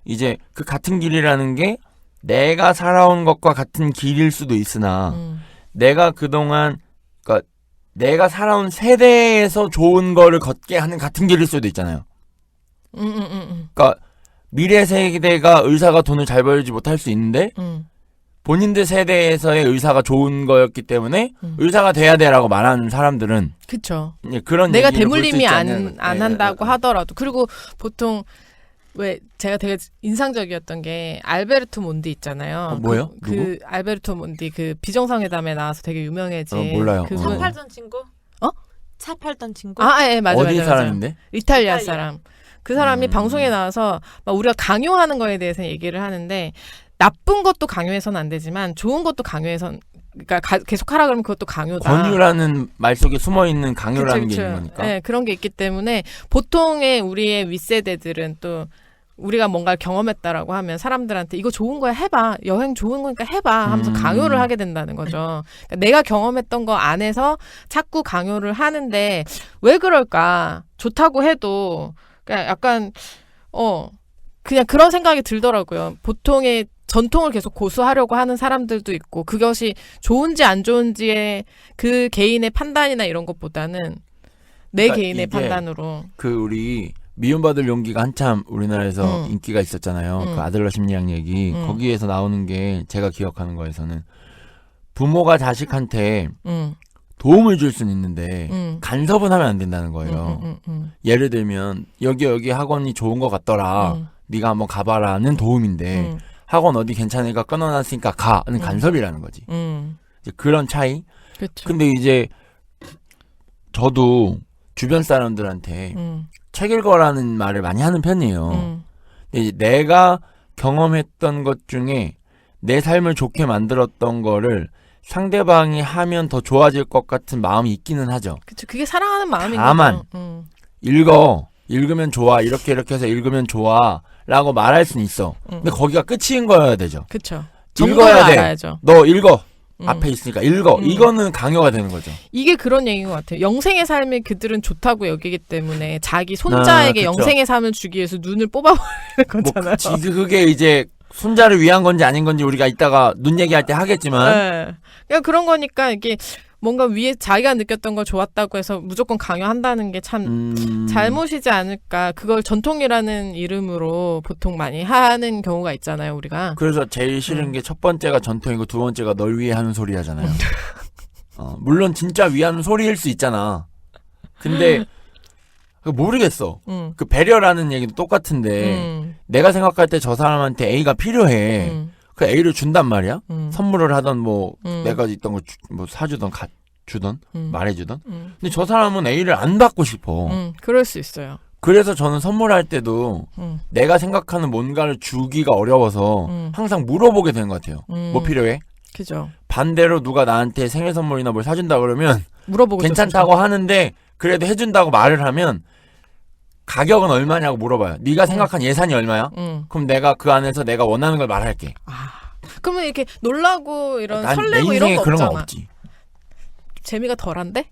이제 그 같은 길이라는 게 내가 살아온 것과 같은 길일 수도 있으나 내가 그동안 그러니까 내가 살아온 세대에서 좋은 거를 걷게 하는 같은 길일 수도 있잖아요. 그러니까 미래 세대가 의사가 돈을 잘 벌지 못할 수 있는데 본인들 세대에서의 의사가 좋은 거였기 때문에 의사가 돼야 돼라고 말하는 사람들은 그쵸. 이제 그런 내가 얘기를 볼수 대물림이 있지 안 않냐는- 한다고 하더라도 그리고 보통 왜 제가 되게 인상적이었던 게 알베르토 몬디 있잖아요. 뭐요? 그 알베르토 몬디 그 비정상회담에 나와서 되게 유명해진 몰라요. 그분. 차 팔던 친구? 차 팔던 친구? 예, 맞아요. 어디 맞아요, 사람인데? 맞아요. 이탈리아 사람. 그 사람이 음. 방송에 나와서 막 우리가 강요하는 거에 대해서 얘기를 하는데 나쁜 것도 강요해서는 안 되지만 좋은 것도 강요해선 그러니까 계속 하라 그러면 그것도 강요다. 권유라는 말 속에 숨어 있는 강요라는 게 있는 거니까. 네, 그런 게 있기 때문에 보통의 우리의 윗세대들은 또 우리가 뭔가를 경험했다라고 하면 사람들한테 이거 좋은 거야 해봐 여행 좋은 거니까 해봐 하면서 강요를 하게 된다는 거죠. 그러니까 내가 경험했던 거 안에서 자꾸 강요를 하는데 왜 그럴까? 좋다고 해도 그냥 약간 그냥 그런 생각이 들더라고요. 보통의 전통을 계속 고수하려고 하는 사람들도 있고 그것이 좋은지 안 좋은지의 그 개인의 판단이나 이런 것보다는 내 그러니까 개인의 이게 판단으로 그 우리 미움받을 용기가 한참 우리나라에서 인기가 있었잖아요. 그 아들러 심리학 얘기. 거기에서 나오는 게 제가 기억하는 거에서는 부모가 자식한테 도움을 줄 수는 있는데 간섭은 하면 안 된다는 거예요. 예를 들면 여기 학원이 좋은 것 같더라. 네가 한번 가봐라는 도움인데 학원 어디 괜찮으니까 끊어놨으니까 가는 간섭이라는 거지. 이제 그런 차이. 그렇죠. 근데 이제 저도 주변 사람들한테 책 읽어라는 말을 많이 하는 편이에요. 근데 이제 내가 경험했던 것 중에 내 삶을 좋게 만들었던 거를 상대방이 하면 더 좋아질 것 같은 마음이 있기는 하죠. 그렇죠. 그게 사랑하는 마음인 다만 거죠. 읽으면 좋아, 이렇게 해서 읽으면 좋아 라고 말할 수는 있어. 근데 거기가 끝인 거여야 되죠. 그렇죠. 읽어야 돼. 알아야죠. 너 읽어. 앞에 있으니까 읽어. 이거는 강요가 되는 거죠. 이게 그런 얘기인 것 같아요. 영생의 삶이 그들은 좋다고 여기기 때문에 자기 손자에게 그쵸. 영생의 삶을 주기 위해서 눈을 뽑아버리는 거잖아요. 그게 이제 손자를 위한 건지 아닌 건지 우리가 이따가 눈 얘기할 때 하겠지만 네. 그냥 그런 거니까 이게 뭔가 위에 자기가 느꼈던 걸 좋았다고 해서 무조건 강요한다는 게 참 잘못이지 않을까. 그걸 전통이라는 이름으로 보통 많이 하는 경우가 있잖아요, 우리가. 그래서 제일 싫은 게 첫 번째가 전통이고 두 번째가 널 위해 하는 소리 하잖아요. 물론 진짜 위하는 소리일 수 있잖아. 근데 모르겠어. 그 배려라는 얘기도 똑같은데 내가 생각할 때 저 사람한테 A가 필요해. 그 A를 준단 말이야. 선물을 하던 뭐 내가 있던 거 뭐 사주던 주던 말해주던. 근데 저 사람은 A를 안 받고 싶어. 그럴 수 있어요. 그래서 저는 선물할 때도 내가 생각하는 뭔가를 주기가 어려워서 항상 물어보게 되는 것 같아요. 뭐 필요해? 그죠. 반대로 누가 나한테 생일 선물이나 뭘 사준다 그러면 물어보고 괜찮다고 하는데 그래도 해준다고 말을 하면 가격은 얼마냐고 물어봐요. 네가 생각한 예산이 얼마야? 그럼 내가 그 안에서 내가 원하는 걸 말할게. 그러면 이렇게 놀라고 이런 난 설레고 내 이런 인생에 거 그런 없잖아. 건 없지. 재미가 덜한데?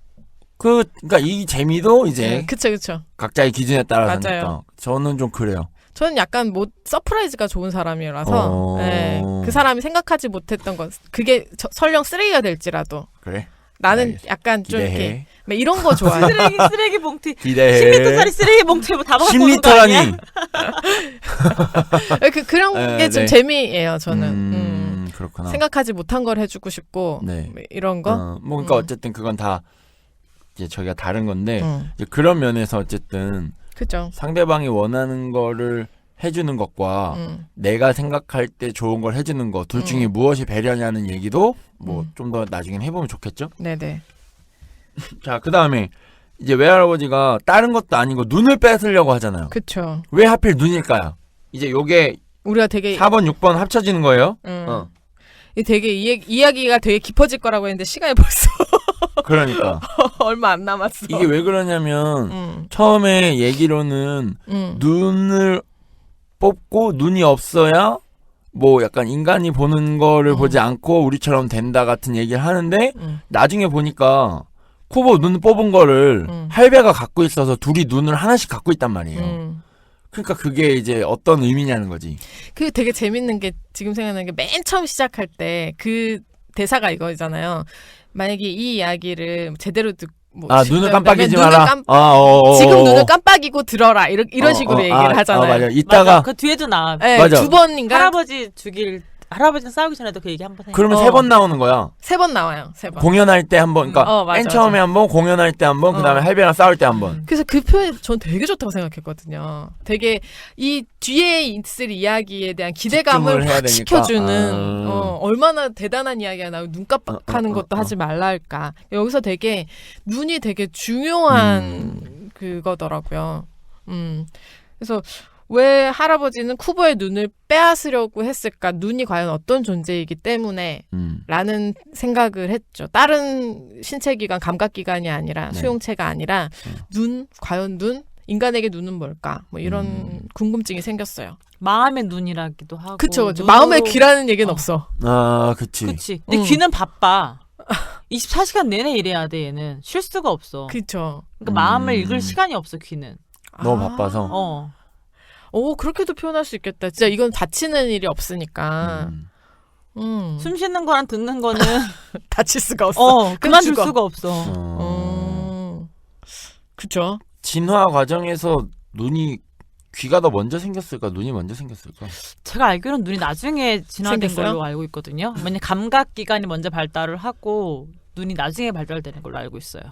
그러니까 이 재미도 이제 그쵸. 각자의 기준에 따라서니까 맞아요. 저는 좀 그래요. 저는 약간 뭐 서프라이즈가 좋은 사람이라서 네, 그 사람이 생각하지 못했던 것 그게 설령 쓰레기가 될지라도 그래? 나는 알겠어. 약간 좀 이렇게 기대해. 막 이런 거 좋아해. 쓰레기 봉투. 기대해. 10리터짜리 쓰레기 봉투에 뭐 다 먹어보는 거 아니야? 10리터라니. 그런 게 좀 네. 재미예요. 저는 그렇구나. 생각하지 못한 걸 해주고 싶고 네. 뭐 이런 거. 뭐 그러니까 어쨌든 그건 다 이제 저희가 다른 건데 이제 그런 면에서 어쨌든 그죠. 상대방이 원하는 거를 해주는 것과 내가 생각할 때 좋은 걸 해주는 거 둘 중에 무엇이 배려냐는 얘기도 뭐 좀 더 나중에 해보면 좋겠죠. 네네. 자, 그 다음에 이제 외할아버지가 다른 것도 아니고 눈을 뺏으려고 하잖아요. 그쵸. 왜 하필 눈일까요? 이제 요게 우리가 되게 4번, 6번 합쳐지는 거예요. 이 되게 이야기가 되게 깊어질 거라고 했는데 시간이 벌써 그러니까 얼마 안 남았어. 이게 왜 그러냐면 처음에 얘기로는 눈을 뽑고 눈이 없어야 뭐 약간 인간이 보는 거를 보지 않고 우리처럼 된다 같은 얘기를 하는데 나중에 보니까 쿠보 눈 뽑은 거를 할배가 갖고 있어서 둘이 눈을 하나씩 갖고 있단 말이에요. 그러니까 그게 이제 어떤 의미냐는 거지. 그 되게 재밌는 게 지금 생각나는 게 맨 처음 시작할 때 그 대사가 이거잖아요. 만약에 이 이야기를 제대로 눈을 깜빡이지 눈을 마라. 지금 눈을 깜빡이고 들어라. 이런 식으로 얘기를 하잖아요. 맞아. 이따가 맞아. 그 뒤에도 나와. 네, 맞아. 두 번인가? 할아버지랑 싸우기 전에도 그 얘기 한 번 해. 그러면 3번 나오는 거야. 3번 나와요. 3번. 공연할 때 한 번, 그러니까 맞아, 맨 처음에 한 번, 공연할 때 한 번, 그다음에 할배랑 싸울 때 한 번. 그래서 그 표현 전 되게 좋다고 생각했거든요. 되게 이 뒤에 있을 이야기에 대한 기대감을 집중을 해야 확 되니까. 시켜주는 얼마나 대단한 이야기야. 나 눈 깜빡하는 것도 하지 말라 할까. 여기서 되게 눈이 되게 중요한 그거더라고요. 그래서 왜 할아버지는 쿠보의 눈을 빼앗으려고 했을까? 눈이 과연 어떤 존재이기 때문에 라는 생각을 했죠. 다른 신체기관, 감각기관이 아니라 네. 수용체가 아니라 과연 눈? 인간에게 눈은 뭘까? 뭐 이런 궁금증이 생겼어요. 마음의 눈이라기도 하고. 그쵸. 눈으로- 마음의 귀라는 얘기는 없어. 아, 그치. 그치. 근데 귀는 바빠. 24시간 내내 일해야 돼, 얘는. 쉴 수가 없어. 그쵸. 그러니까 마음을 읽을 시간이 없어, 귀는. 너무 바빠서. 오, 그렇게도 표현할 수 있겠다. 진짜 이건 다치는 일이 없으니까. 숨 쉬는 거랑 듣는 거는 다칠 수가 없어. 그만둘 죽어. 수가 없어. 그쵸. 진화 과정에서 귀가 더 먼저 생겼을까? 눈이 먼저 생겼을까? 제가 알기로는 눈이 나중에 진화된 생겼어요? 걸로 알고 있거든요. 왜냐면 감각기관이 먼저 발달을 하고 눈이 나중에 발달되는 걸로 알고 있어요.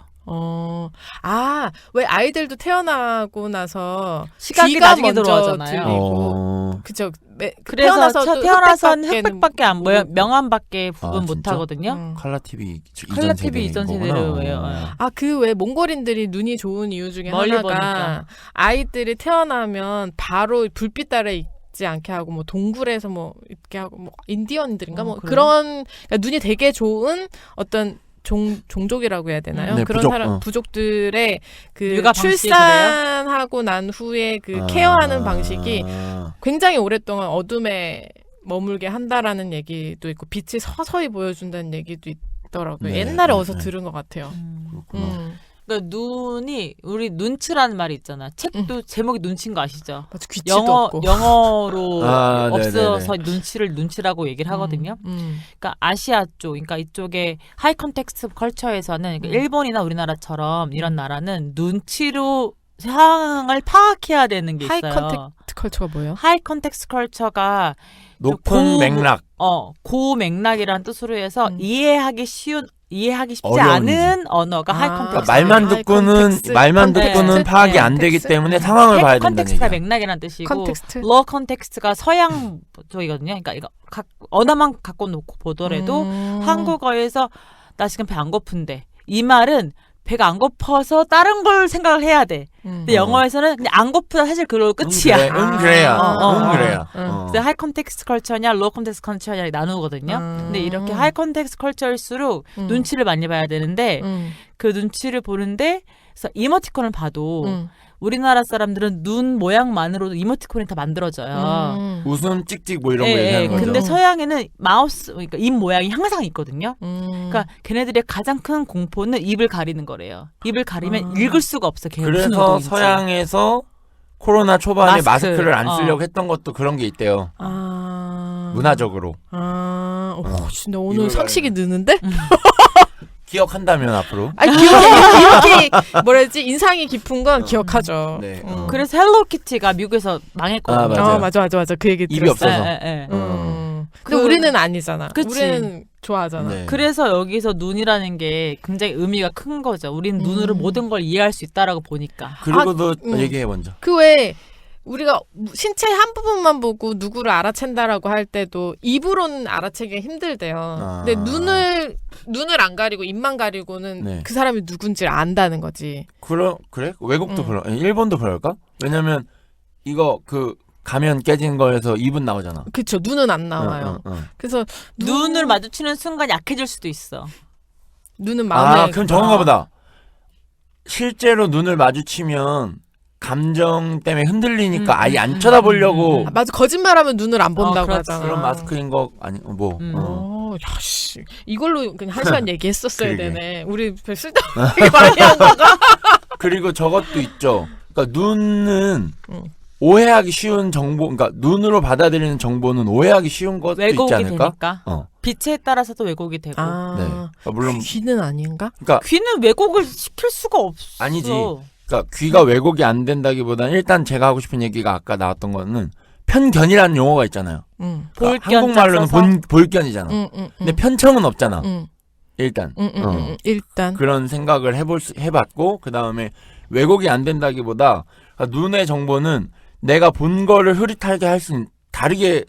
왜 아이들도 태어나고 나서 시각이 귀가 나중에 먼저 들어오잖아요. 들리고. 그쵸. 그래서 태어나서는 흑백밖에는 흑백밖에 안 보여. 명암밖에 구분 못 진짜? 하거든요. 칼라 TV 칼라 TV 이전 세대로 왜요? 그 왜 몽골인들이 눈이 좋은 이유 중에 멀리 하나가 보니까. 아이들이 태어나면 바로 불빛 아래 있지 않게 하고 뭐 동굴에서 뭐 이렇게 하고 뭐 인디언들인가 뭐 그래요? 그런 그러니까 눈이 되게 좋은 어떤 종족이라고 해야 되나요? 네, 그런 부족, 부족들의 그 육아 방식이 출산하고 난 후에 그 케어하는 방식이 굉장히 오랫동안 어둠에 머물게 한다라는 얘기도 있고 빛이 서서히 보여준다는 얘기도 있더라고요. 네, 옛날에 네, 어디서 네. 들은 것 같아요. 그렇구나. 그러니까 눈이 우리 눈치라는 말이 있잖아. 책도 제목이 눈치인 거 아시죠? 맞아, 귀치도 없고. 영어로 없어서 네네네. 눈치를 눈치라고 얘기를 하거든요. 그러니까 아시아 쪽, 그러니까 이쪽에 하이 컨텍스트 컬처에서는 그러니까 일본이나 우리나라처럼 이런 나라는 눈치로 상황을 파악해야 되는 게 있어요. 하이 컨택트 컬처가 뭐예요? 하이 컨텍스트 컬처가 높은 맥락. 고맥락이라는 뜻으로 해서 이해하기 쉽지 어려운 않은 언어가 하이 컨텍스트. 그러니까 말만 듣고는 컨텍스트? 파악이 안 되기 컨텍스트? 때문에 상황을 봐야 된다는 컨텍스트가 얘기야. 맥락이라는 뜻이고 컨텍스트? 러 컨텍스트가 서양 쪽이거든요. 그러니까 이거 언어만 갖고 놓고 보더라도 한국어에서 나 지금 배 안 고픈데 이 말은 배가 안 고파서 다른 걸 생각을 해야 돼. 근데 영어에서는 그냥 안 고프다 사실 그걸로 끝이야. 그래야. 그래서 하이 컨텍스트 컬처냐 로우 컨텍스트 컬처냐 나누거든요. 근데 이렇게 하이 컨텍스트 컬처일수록 눈치를 많이 봐야 되는데 그 눈치를 보는데 그래서 이모티콘을 봐도 우리나라 사람들은 눈 모양만으로도 이모티콘이 다 만들어져요. 웃음 찍찍 뭐 이런 거 얘기하는 거죠. 근데 서양에는 마우스, 그러니까 입 모양이 항상 있거든요. 그러니까 걔네들의 가장 큰 공포는 입을 가리는 거래요. 입을 가리면 읽을 수가 없어. 걔 무슨 그래서 의도인지. 서양에서 코로나 초반에 마스크. 마스크를 안 쓰려고 했던 것도 그런 게 있대요. 문화적으로. 진짜 오늘 이걸 상식이 느는데? 기억한다면 앞으로. 이렇게 뭐라지 인상이 깊은 건 기억하죠. 네. 그래서 헬로키티가 미국에서 망했거든요. 맞아. 맞아. 그 얘기 입이 들었어요. 없어서. 근데 그- 우리는 아니잖아. 그치. 우리는 좋아하잖아. 네. 그래서 여기서 눈이라는 게 굉장히 의미가 큰 거죠. 우리는 눈으로 모든 걸 이해할 수 있다라고 보니까. 그리고도 얘기해 먼저. 그 외에 우리가 신체 한 부분만 보고 누구를 알아챈다라고 할 때도 입으로는 알아채기가 힘들대요. 근데 눈을 안 가리고 입만 가리고는 네. 그 사람이 누군지를 안다는 거지. 그래? 외국도 일본도 그럴까? 왜냐면 이거 가면 깨진 거에서 입은 나오잖아. 그쵸. 눈은 안 나와요. 그래서 눈을 마주치는 순간 약해질 수도 있어. 눈은 마음에 그럼 저건가 보다. 실제로 눈을 마주치면 감정 때문에 흔들리니까 아예 안 쳐다보려고 맞아. 거짓말하면 눈을 안 본다고 그렇지. 하잖아. 그런 마스크인 거 아니 뭐. 야씨 이걸로 그냥 한 시간 얘기했었어야 그러게. 되네. 우리 별 쓸데없는 얘기 많이 한 거가. 그리고 저것도 있죠. 그러니까 눈은 오해하기 쉬운 정보, 그러니까 눈으로 받아들이는 정보는 오해하기 쉬운 것도 있지 왜곡이 않을까? 되니까. 빛에 따라서도 왜곡이 되고. 네. 물론 귀는 아닌가? 그러니까 귀는 왜곡을 시킬 수가 없어. 아니지. 그러니까 귀가 왜곡이 안 된다기보다는 일단 제가 하고 싶은 얘기가 아까 나왔던 거는 편견이라는 용어가 있잖아요. 그러니까 볼견 한국말로는 볼견이잖아. 근데 편청은 없잖아. 일단 일단 그런 생각을 해봤고 그 다음에 왜곡이 안 된다기보다 그러니까 눈의 정보는 내가 본 거를 흐릿하게 다르게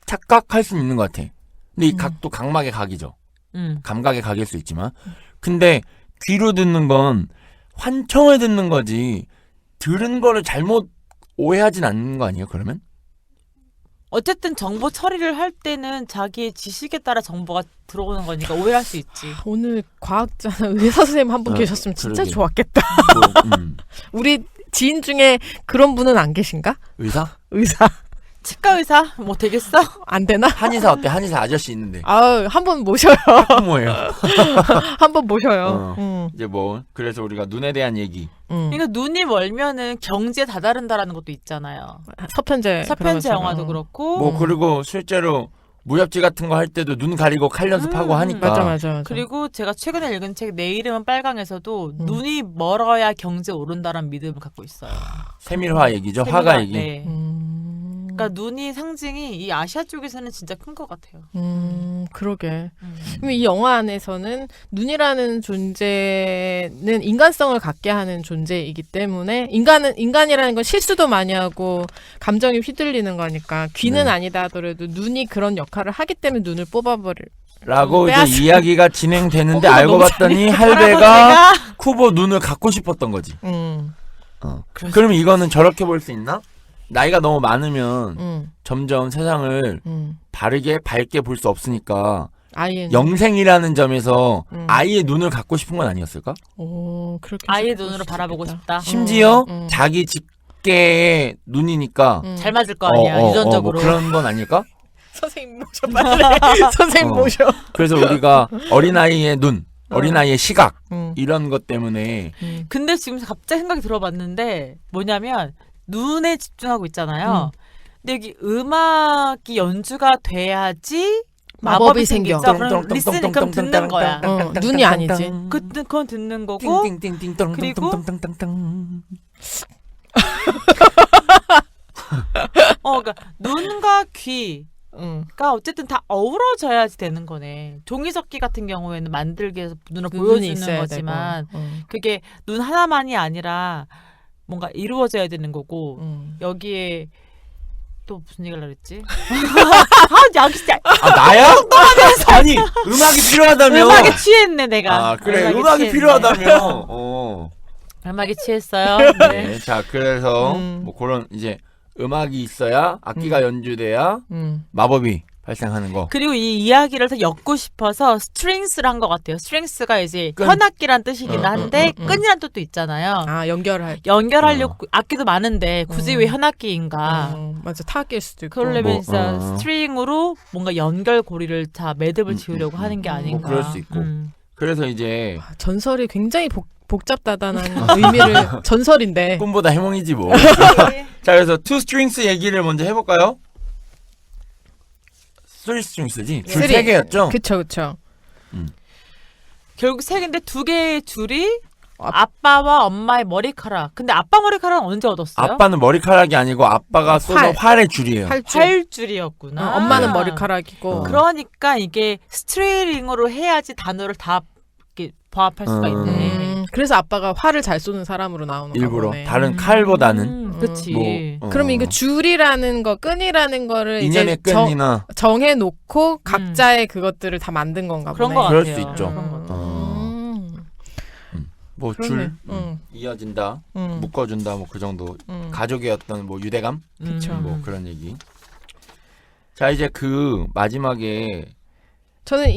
착각할 수 있는 것 같아. 근데 이 각도 각막의 각이죠. 감각의 각일 수 있지만 근데 귀로 듣는 건 환청을 듣는 거지 들은 거를 잘못 오해하진 않는 거 아니에요 그러면? 어쨌든 정보 처리를 할 때는 자기의 지식에 따라 정보가 들어오는 거니까 오해할 수 있지. 오늘 과학자나 의사 선생님 한 분 계셨으면 진짜 그러게. 좋았겠다. 뭐, 우리 지인 중에 그런 분은 안 계신가? 의사? 의사 치과 의사 뭐 되겠어? 안 되나? 한의사 어때? 한의사 아저씨 있는데 한번 모셔요. 뭐예요? 한번 모셔요. 이제 뭐 그래서 우리가 눈에 대한 얘기 그러니까 눈이 멀면은 경지에 다다른다라는 것도 있잖아요. 서편제 서편제 그러면서. 영화도 그렇고. 뭐 그리고 실제로 무협지 같은 거 할 때도 눈 가리고 칼 연습하고 하니까 맞아. 그리고 제가 최근에 읽은 책 내 이름은 빨강에서도 눈이 멀어야 경지에 오른다라는 믿음을 갖고 있어요. 세밀화 얘기죠. 세밀화, 화가 얘기. 네. 그러니까 눈이 상징이 이 아시아 쪽에서는 진짜 큰 것 같아요. 그러게. 그럼 이 영화 안에서는 눈이라는 존재는 인간성을 갖게 하는 존재이기 때문에 인간이라는 건 실수도 많이 하고 감정이 휘둘리는 거니까 귀는 네. 아니다 하더라도 눈이 그런 역할을 하기 때문에 눈을 뽑아버릴. 라고 이제 빼앗은- 이야기가 진행되는데 어, 알고 너무 봤더니 할아버지가 할배가 쿠보 눈을 갖고 싶었던 거지. 그러면 이거는 저렇게 볼 수 있나? 나이가 너무 많으면 점점 세상을 바르게 밝게 볼 수 없으니까 아이의 영생이라는 점에서 아이의 눈을 갖고 싶은 건 아니었을까? 그렇게 아이의 생각할 눈으로 수도 바라보고 있겠다. 싶다. 심지어 자기 직계의 눈이니까 잘 맞을 거 아니야 유전적으로. 뭐 그런 건 아닐까? 선생님 모셔 빨리. 선생님 모셔. 그래서 우리가 어린아이의 눈, 어린아이의 시각 음. 이런 것 때문에 근데 지금 갑자기 생각이 들어봤는데 뭐냐면 눈에 집중하고 있잖아요. 근데 여기 음악이 연주가 돼야지 마법이 생겨. 그럼 리스닝 그럼 듣는 거야. 눈이 아니지. 그건 듣는 거고. 그리고 그러니까 눈과 귀가 어쨌든 다 어우러져야지 되는 거네. 종이접기 같은 경우에는 만들기 위해서 눈을 눈이 보여주는 있어야 거지만 되고. 그게 눈 하나만이 아니라 뭔가 이루어져야 되는 거고 여기에 또 무슨 얘기를 그랬지? 나야? 아니 음악이 필요하다며. 음악에 취했네 내가. 그래 음악이 필요하다며. 음악에 취했어요. 네. 자 그래서 뭐 그런 이제 음악이 있어야 악기가 연주돼야 마법이 발생하는 거. 그리고 이 이야기를 더 엮고 싶어서 스트링스를 한 것 같아요. 스트링스가 이제 현악기란 뜻이긴 한데 끈이란 뜻도 있잖아요. 연결하려고 악기도 많은데 굳이 왜 현악기인가? 맞아 타악기일 수도 있고. 그러려면 진짜 스트링으로 뭔가 연결고리를 다 매듭을 지으려고 하는 게 아닌가. 뭐 그럴 수 있고. 그래서 이제 전설이 굉장히 복잡다단한 의미를 전설인데 꿈보다 해몽이지 뭐. 자 그래서 two strings 얘기를 먼저 해볼까요? three strings지? 줄 쓰리. 3개였죠? 그쵸. 결국 세 개인데 두 개의 줄이 아빠와 엄마의 머리카락. 근데 아빠 머리카락은 언제 얻었어요? 아빠는 머리카락이 아니고 아빠가 쏘는 활의 줄이에요. 활줄이었구나. 엄마는 머리카락이고. 그러니까 이게 스트레이링으로 해야지 단어를 다 이렇게 부합할 수가 있네. 그래서 아빠가 활을 잘 쏘는 사람으로 나오는 일부러 거네. 다른 칼보다는 그렇지. 그럼 이거 줄이라는 거, 끈이라는 거를 인연의 이제 끈이나 정해놓고 각자의 그것들을 다 만든 건가 그런 보네. 거 그럴 같아요. 수 있죠. 그런 거 같아요. 뭐 줄 이어진다, 묶어준다, 뭐 그 정도 가족의 어떤 뭐 유대감, 그쵸. 뭐 그런 얘기. 자 이제 그 마지막에 저는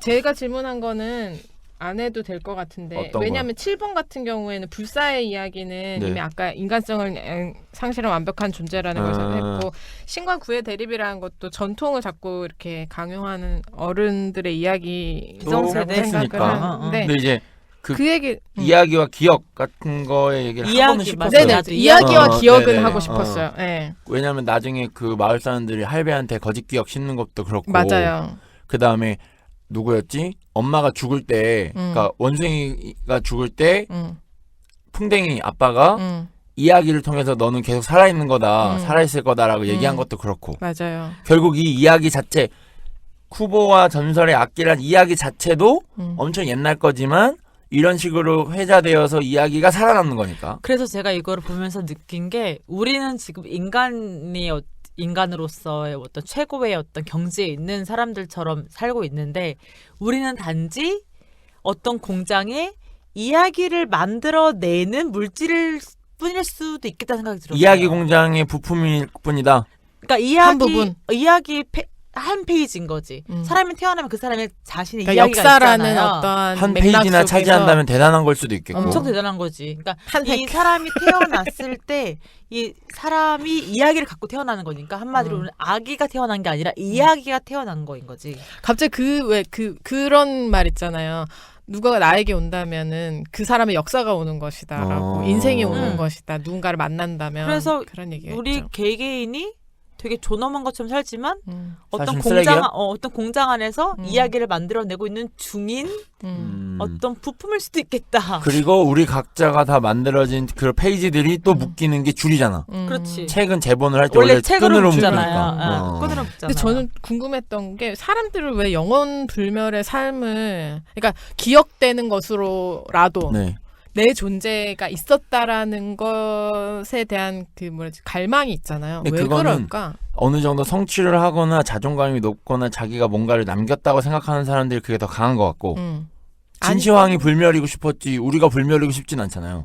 제가 질문한 거는 안 해도 될 것 같은데 왜냐하면 7번 같은 경우에는 불사의 이야기는 이미 아까 인간성을 상실한 완벽한 존재라는 걸 했고 신과 구의 대립이라는 것도 전통을 자꾸 이렇게 강요하는 어른들의 이야기라고 생각을 하는데 근데 이제 그 얘기 이야기와 기억 같은 거에 얘기를 하고는 싶었어요. 맞아요. 네네 나도 이야기와 기억은 네네. 하고 싶었어요. 네. 왜냐면 나중에 그 마을 사람들이 할배한테 거짓 기억 심는 것도 그렇고 맞아요. 그 다음에 누구였지? 엄마가 죽을 때 그러니까 원숭이가 죽을 때 풍뎅이 아빠가 이야기를 통해서 너는 계속 살아있는 거다 살아있을 거다라고 얘기한 것도 그렇고 맞아요. 결국 이 이야기 자체 쿠보와 전설의 악기란 이야기 자체도 엄청 옛날 거지만 이런 식으로 회자되어서 이야기가 살아남는 거니까. 그래서 제가 이거를 보면서 느낀 게 우리는 지금 인간으로서의 어떤 최고의 어떤 경지에 있는 사람들처럼 살고 있는데 우리는 단지 어떤 공장에 이야기를 만들어내는 물질일 뿐일 수도 있겠다 생각이 들었어요. 이야기 공장의 부품일 뿐이다. 그러니까 한 부분. 이야기 한 페이지인 거지. 사람이 태어나면 그 사람의 자신의 그러니까 이야기가 역사라는 있잖아요. 어떤 한 맥락 페이지나 속에서 차지한다면 대단한 걸 수도 있겠고. 엄청 대단한 거지. 그러니까 한색. 이 사람이 태어났을 때 이 사람이 이야기를 갖고 태어나는 거니까 한마디로 우리는 아기가 태어난 게 아니라 이야기가 태어난 거인 거지. 갑자기 그런 말 있잖아요. 누가 나에게 온다면은 그 사람의 역사가 오는 것이다라고 인생이 오는 것이다. 누군가를 만난다면 그래서 그런 얘기가 우리 있죠. 개개인이 되게 존엄한 것처럼 살지만 사실 쓰레기야? 어떤 공장 안에서 이야기를 만들어내고 있는 중인 어떤 부품일 수도 있겠다. 그리고 우리 각자가 다 만들어진 그 페이지들이 또 묶이는 게 줄이잖아. 그렇지. 책은 제본을 할 때 원래 원래 책으로 끈으로 묶잖아요. 묶으니까. 끈으로 묶잖아요. 근데 저는 궁금했던 게 사람들은 왜 영원 불멸의 삶을 그러니까 기억되는 것으로라도 네. 내 존재가 있었다라는 것에 대한 갈망이 있잖아요. 네, 왜 그거는 그럴까? 어느 정도 성취를 하거나 자존감이 높거나 자기가 뭔가를 남겼다고 생각하는 사람들이 그게 더 강한 것 같고 진시황이 불멸이고 싶었지 우리가 불멸이고 싶진 않잖아요.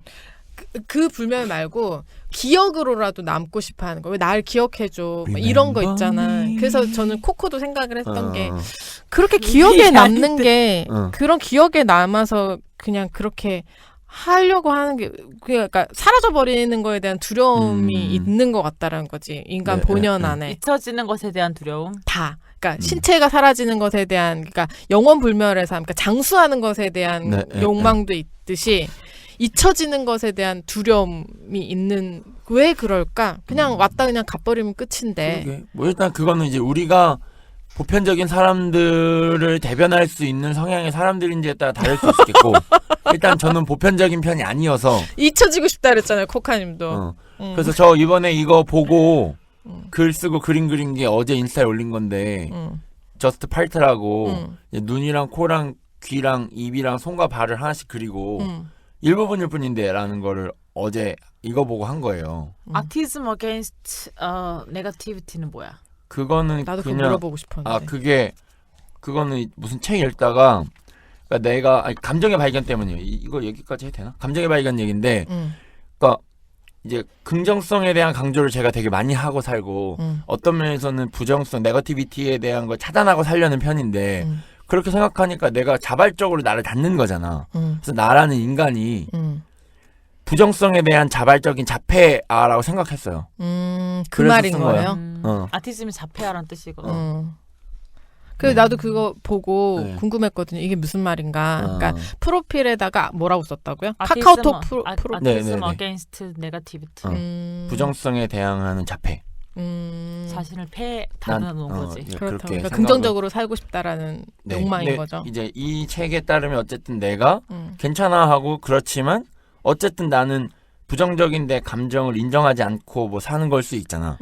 그 불멸 말고 기억으로라도 남고 싶어하는 거. 왜 날 기억해줘? 막 이런 거 있잖아. 그래서 저는 코코도 생각을 했던 게 그렇게 기억에 남는 게 그런 기억에 남아서 그냥 그렇게 하려고 하는 게 그러니까 사라져 버리는 거에 대한 두려움이 있는 것 같다라는 거지. 인간 네, 본연 안에 잊혀지는 것에 대한 두려움. 다. 그러니까 신체가 사라지는 것에 대한 그러니까 영원 불멸의 삶, 그러니까 장수하는 것에 대한 네, 욕망도 있듯이 잊혀지는 것에 대한 두려움이 있는 왜 그럴까? 그냥 왔다 그냥 가버리면 끝인데. 그러게. 뭐 일단 그거는 이제 우리가 보편적인 사람들을 대변할 수 있는 성향의 사람들인지에 따라 다를 수 있겠고 일단 저는 보편적인 편이 아니어서 잊혀지고 싶다 그랬잖아요, 코카님도. 그래서 저 이번에 이거 보고 글 쓰고 그림 그린 게 어제 인스타에 올린 건데 저스트 팔트라고 눈이랑 코랑 귀랑 입이랑 손과 발을 하나씩 그리고 일부분일 뿐인데 라는 거를 어제 이거 보고 한 거예요. 아티즘 어게인스트 네거티비티는 뭐야? 그거는 나도 그거 그냥 물어보고 싶었는데. 그거는 무슨 책 읽다가 그러니까 내가 감정의 발견 때문이에요. 이거 얘기까지 해도 되나? 감정의 발견 얘기인데 그러니까 이제 긍정성에 대한 강조를 제가 되게 많이 하고 살고 어떤 면에서는 부정성, 네거티비티에 대한 걸 차단하고 살려는 편인데 그렇게 생각하니까 내가 자발적으로 나를 닫는 거잖아. 그래서 나라는 인간이 부정성에 대한 자발적인 자폐아라고 생각했어요. 그 그래서 말인 쓴 거야. 거예요. 아티즘이 자폐아라는 뜻이거든. 그래서 나도 그거 보고 네. 궁금했거든요. 이게 무슨 말인가. 그러니까 프로필에다가 뭐라고 썼다고요? 아티즘, 카카오톡 프로. 아티즘 네네네. 어게인스트 네거티비티. 부정성에 대항하는 자폐. 자신을 닫아 놓은 거지. 예, 그렇다고. 그렇게 그러니까 생각을- 긍정적으로 살고 싶다라는 네. 욕망인 근데 거죠. 이제 이 책에 따르면 어쨌든 내가 괜찮아 하고 그렇지만 어쨌든 나는 부정적인 내 감정을 인정하지 않고 뭐 사는 걸 수 있잖아.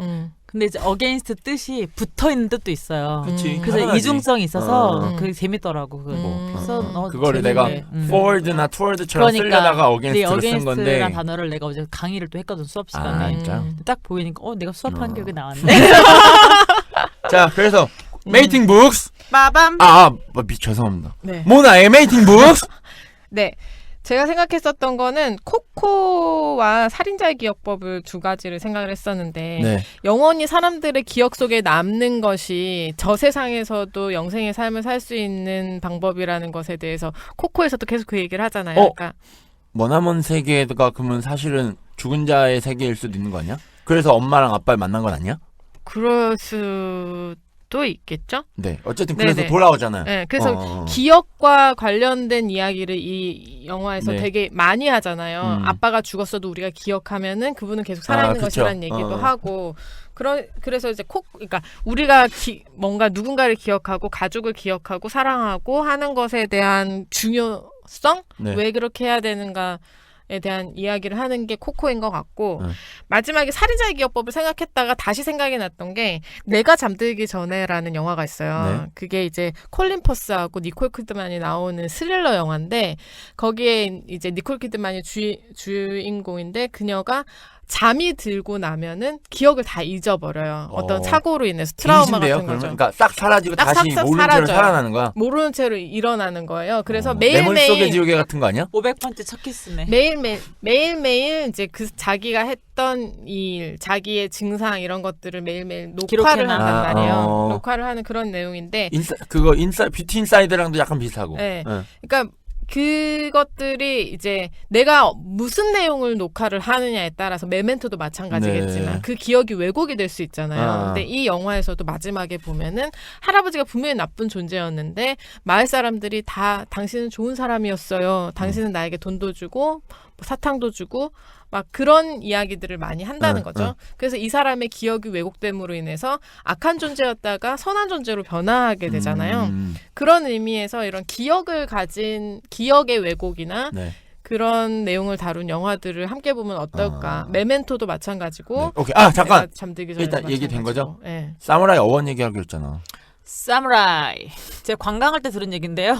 근데 이제 어게인스트 뜻이 붙어 있는 뜻도 있어요. 그치. 그래서 당연하지. 이중성이 있어서 음. 그게 재밌더라고. 그래서 그거를 내가 forward나 toward처럼 쓰려다가 against를 쓴 건데. 어게인스트라는 단어를 내가 어제 강의를 또 했거든 수업 시간에. 진짜? 딱 보이니까 내가 수업한 게 여기 나왔네. 자, 그래서 메이팅 북스. 빠밤. 죄송합니다. 네. 모나의 메이팅 북스. 네. 제가 생각했었던 거는 코코와 살인자의 기억법을 두 가지를 생각을 했었는데 네. 영원히 사람들의 기억 속에 남는 것이 저 세상에서도 영생의 삶을 살 수 있는 방법이라는 것에 대해서 코코에서도 계속 그 얘기를 하잖아요. 그러니까 머나먼 세계가 그러면 사실은 죽은 자의 세계일 수도 있는 거 아니야? 그래서 엄마랑 아빠를 만난 건 아니야? 그럴 수 수도 있겠죠. 네. 어쨌든 그래서 네네. 돌아오잖아요. 네, 그래서 어. 기억과 관련된 이야기를 이 영화에서 네. 되게 많이 하잖아요. 아빠가 죽었어도 우리가 기억하면은 그분은 계속 살아있는 그쵸. 것이라는 얘기도 하고 그래서 이제 그러니까 우리가 뭔가 누군가를 기억하고 가족을 기억하고 사랑하고 하는 것에 대한 중요성 네. 왜 그렇게 해야 되는가에 대한 이야기를 하는 게 코코인 것 같고 마지막에 살인자의 기억법을 생각했다가 다시 생각이 났던 게 내가 잠들기 전에라는 영화가 있어요. 네. 그게 이제 콜린 퍼스하고 니콜 키드만이 나오는 스릴러 영화인데 거기에 이제 니콜 키드만이 주인공인데 그녀가 잠이 들고 나면은 기억을 다 잊어버려요. 어떤 사고로 인해서 트라우마 빙신돼요, 같은 그러면? 거죠. 그러니까 싹 사라지고 딱 다시 싹 모르는 채로 사라져요. 살아나는 거야. 모르는 채로 일어나는 거예요. 그래서 뇌물 속의 매일매일 지옥에 같은 거 아니야? 500번째 첫 키스네. 매일매일 이제 그 자기가 했던 일, 자기의 증상 이런 것들을 매일매일 녹화를 기록해놔. 한단 말이에요. 어. 녹화를 하는 그런 내용인데 그거 뷰티 인사이드랑도 약간 비슷하고. 네. 네. 그러니까 그것들이 이제 내가 무슨 내용을 녹화를 하느냐에 따라서 메멘토도 마찬가지겠지만 네. 그 기억이 왜곡이 될 수 있잖아요. 근데 이 영화에서도 마지막에 보면은 할아버지가 분명히 나쁜 존재였는데 마을 사람들이 다 당신은 좋은 사람이었어요. 당신은 나에게 돈도 주고 뭐 사탕도 주고 막 그런 이야기들을 많이 한다는 거죠. 그래서 이 사람의 기억이 왜곡됨으로 인해서 악한 존재였다가 선한 존재로 변화하게 되잖아요. 그런 의미에서 이런 기억을 가진 기억의 왜곡이나 네. 그런 내용을 다룬 영화들을 함께 보면 어떨까. 메멘토도 마찬가지고. 네. 오케이. 아, 잠깐. 내가 잠들기 전에 일단 얘기된 거죠? 네. 사무라이 어원 얘기하기로 했잖아. 사무라이. 제가 관광할 때 들은 얘긴데요.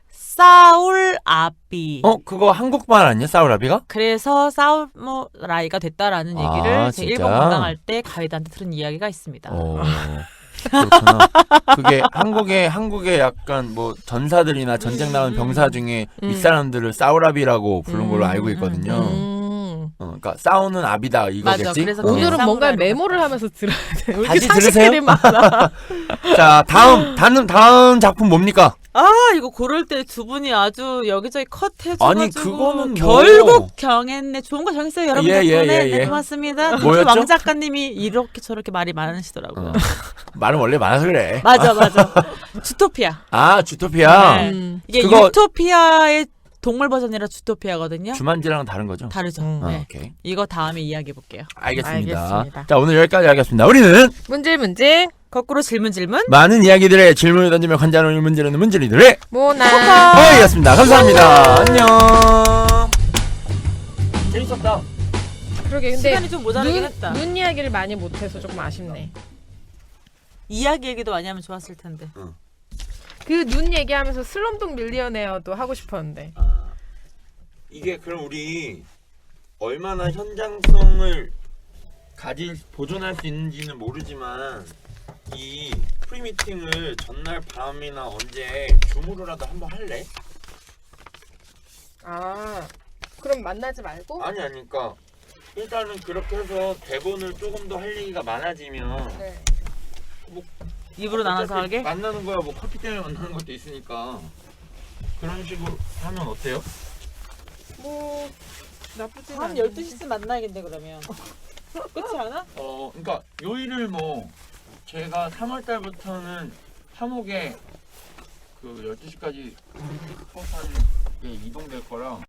사울아비. 그거 한국말 아니야? 사우라비가? 그래서 사무라이가 됐다라는 얘기를 아, 제가 진짜? 일본 관광할 때 가이드한테 들은 이야기가 있습니다. 그렇구나. 그게 한국의 약간 뭐 전사들이나 전쟁 나간 병사 중에 윗사람들을 사우라비라고 부른 걸로 알고 있거든요. 그러니까 싸우는 아비다 이거겠지? 맞아. 그래서 오늘은 사무라이로 뭔가 갔다. 메모를 하면서 들어야 돼. 왜 다시 이렇게 상식들이 들으세요? 많아. 자, 다음 작품 뭡니까? 아 이거 고를 때 두 분이 아주 여기저기 컷 해줘가지고 아니, 그거는 뭐. 결국 정했네. 좋은 거 정했어요. 여러분 예, 덕분에 예, 예, 예. 네, 고맙습니다. 뭐였죠? 왕 작가님이 이렇게 저렇게 말이 많으시더라고요. 말은 원래 많아서 그래. 맞아. 주토피아. 아, 주토피아. 네. 이게 그거- 유토피아의 동물 버전이라 주토피아거든요. 주만지랑은 다른 거죠? 다르죠. 음. 네. 오케이. 이거 다음에 이야기해 볼게요. 알겠습니다. 알겠습니다. 자, 오늘 여기까지 하겠습니다. 우리는 문제. 거꾸로 질문. 많은 이야기들의 질문을 던지며 관자놀이 문제는 문제리들의 모나. 허이였습니다. 감사합니다. 안녕. 재밌었다. 그러게 근데 시간이 좀 모자라긴 했다. 눈 이야기를 많이 못해서 조금 아쉽네. 이야기 얘기도 많이 하면 좋았을 텐데. 그 눈 얘기하면서 슬럼독 밀리어네어도 하고 싶었는데. 이게 그럼 우리 얼마나 현장성을 보존할 수 있는지는 모르지만 이 프리미팅을 전날 밤이나 언제 줌으로라도 한번 할래? 아 그럼 만나지 말고? 아니 그러니까 일단은 그렇게 해서 대본을 조금 더 할 얘기가 많아지면 네. 입으로 나눠서 어차피 하게? 만나는 거야 뭐 커피 때문에 만나는 것도 있으니까 그런 식으로 하면 어때요? 뭐 나쁘지 한 12시쯤 만나야겠네 그러면. 그렇지 않아? 그러니까 요일을 뭐 제가 3월 달부터는 화목에 그 12시까지 수업하는 게 이동될 거라